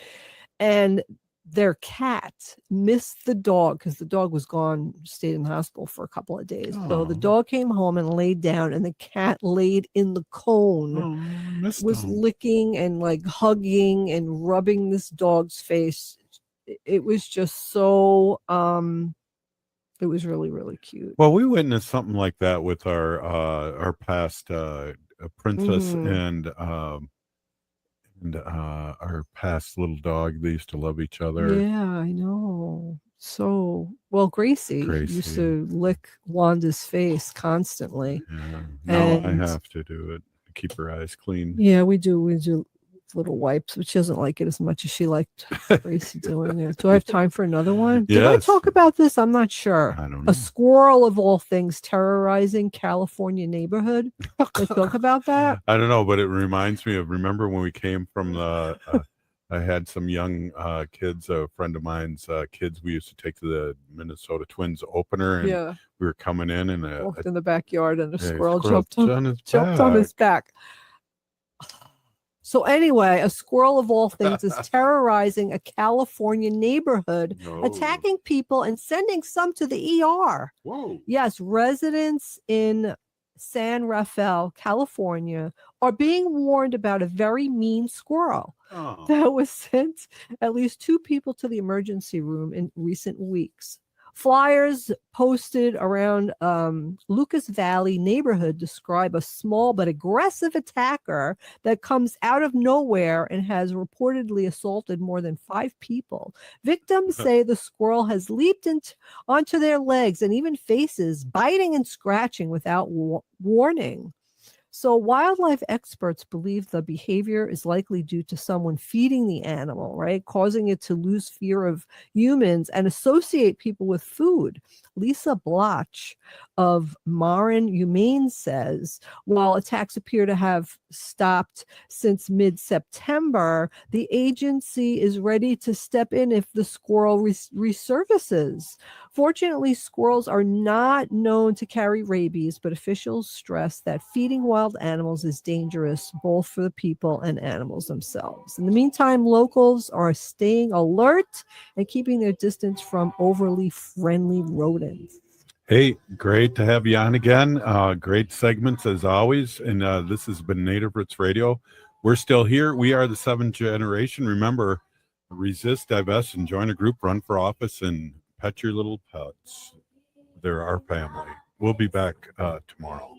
[SPEAKER 19] and their cat missed the dog because the dog was gone, stayed in the hospital for a couple of days. So the dog came home and laid down, and the cat laid in the cone, was licking and like hugging and rubbing this dog's face. It was just so it was really, really cute.
[SPEAKER 1] Well, we witnessed something like that with our past princess and our past little dog. They used to love each other.
[SPEAKER 19] Yeah, I know. So, well, Gracie used to lick Wanda's face constantly.
[SPEAKER 1] Yeah. Now I have to do it to keep her eyes clean.
[SPEAKER 19] Yeah, we do little wipes, but she doesn't like it as much as she liked Gracie doing it. Do I have time for another one? Did I talk about this? I'm not sure.
[SPEAKER 1] I don't know.
[SPEAKER 19] A squirrel of all things terrorizing California neighborhood. Did I talk about that?
[SPEAKER 1] I don't know, but it reminds me of, remember when we came from the I had some young kids, a friend of mine's kids we used to take to the Minnesota Twins opener, and we were coming in and
[SPEAKER 19] walked in the backyard, and a squirrel jumped
[SPEAKER 1] on
[SPEAKER 19] on his back. So anyway, a squirrel of all things is terrorizing a California neighborhood, attacking people and sending some to the ER.
[SPEAKER 1] Whoa.
[SPEAKER 19] Yes, residents in San Rafael, California, are being warned about a very mean squirrel that was sent at least 2 people to the emergency room in recent weeks. Flyers posted around Lucas Valley neighborhood describe a small but aggressive attacker that comes out of nowhere and has reportedly assaulted more than 5 people. Victims say the squirrel has leaped onto their legs and even faces, biting and scratching without warning. So wildlife experts believe the behavior is likely due to someone feeding the animal, right? Causing it to lose fear of humans and associate people with food. Lisa Bloch of Marin Humane says, while attacks appear to have stopped since mid-September, the agency is ready to step in if the squirrel resurfaces. Fortunately, squirrels are not known to carry rabies, but officials stress that feeding wild animals is dangerous both for the people and animals themselves. In the meantime, locals are staying alert and keeping their distance from overly friendly rodents.
[SPEAKER 1] Hey, great to have you on again. Great segments as always. And this has been Native Roots Radio. We're still here. We are the 7th generation. Remember, resist, divest, and join a group, run for office, and pet your little pets. They're our family. We'll be back tomorrow.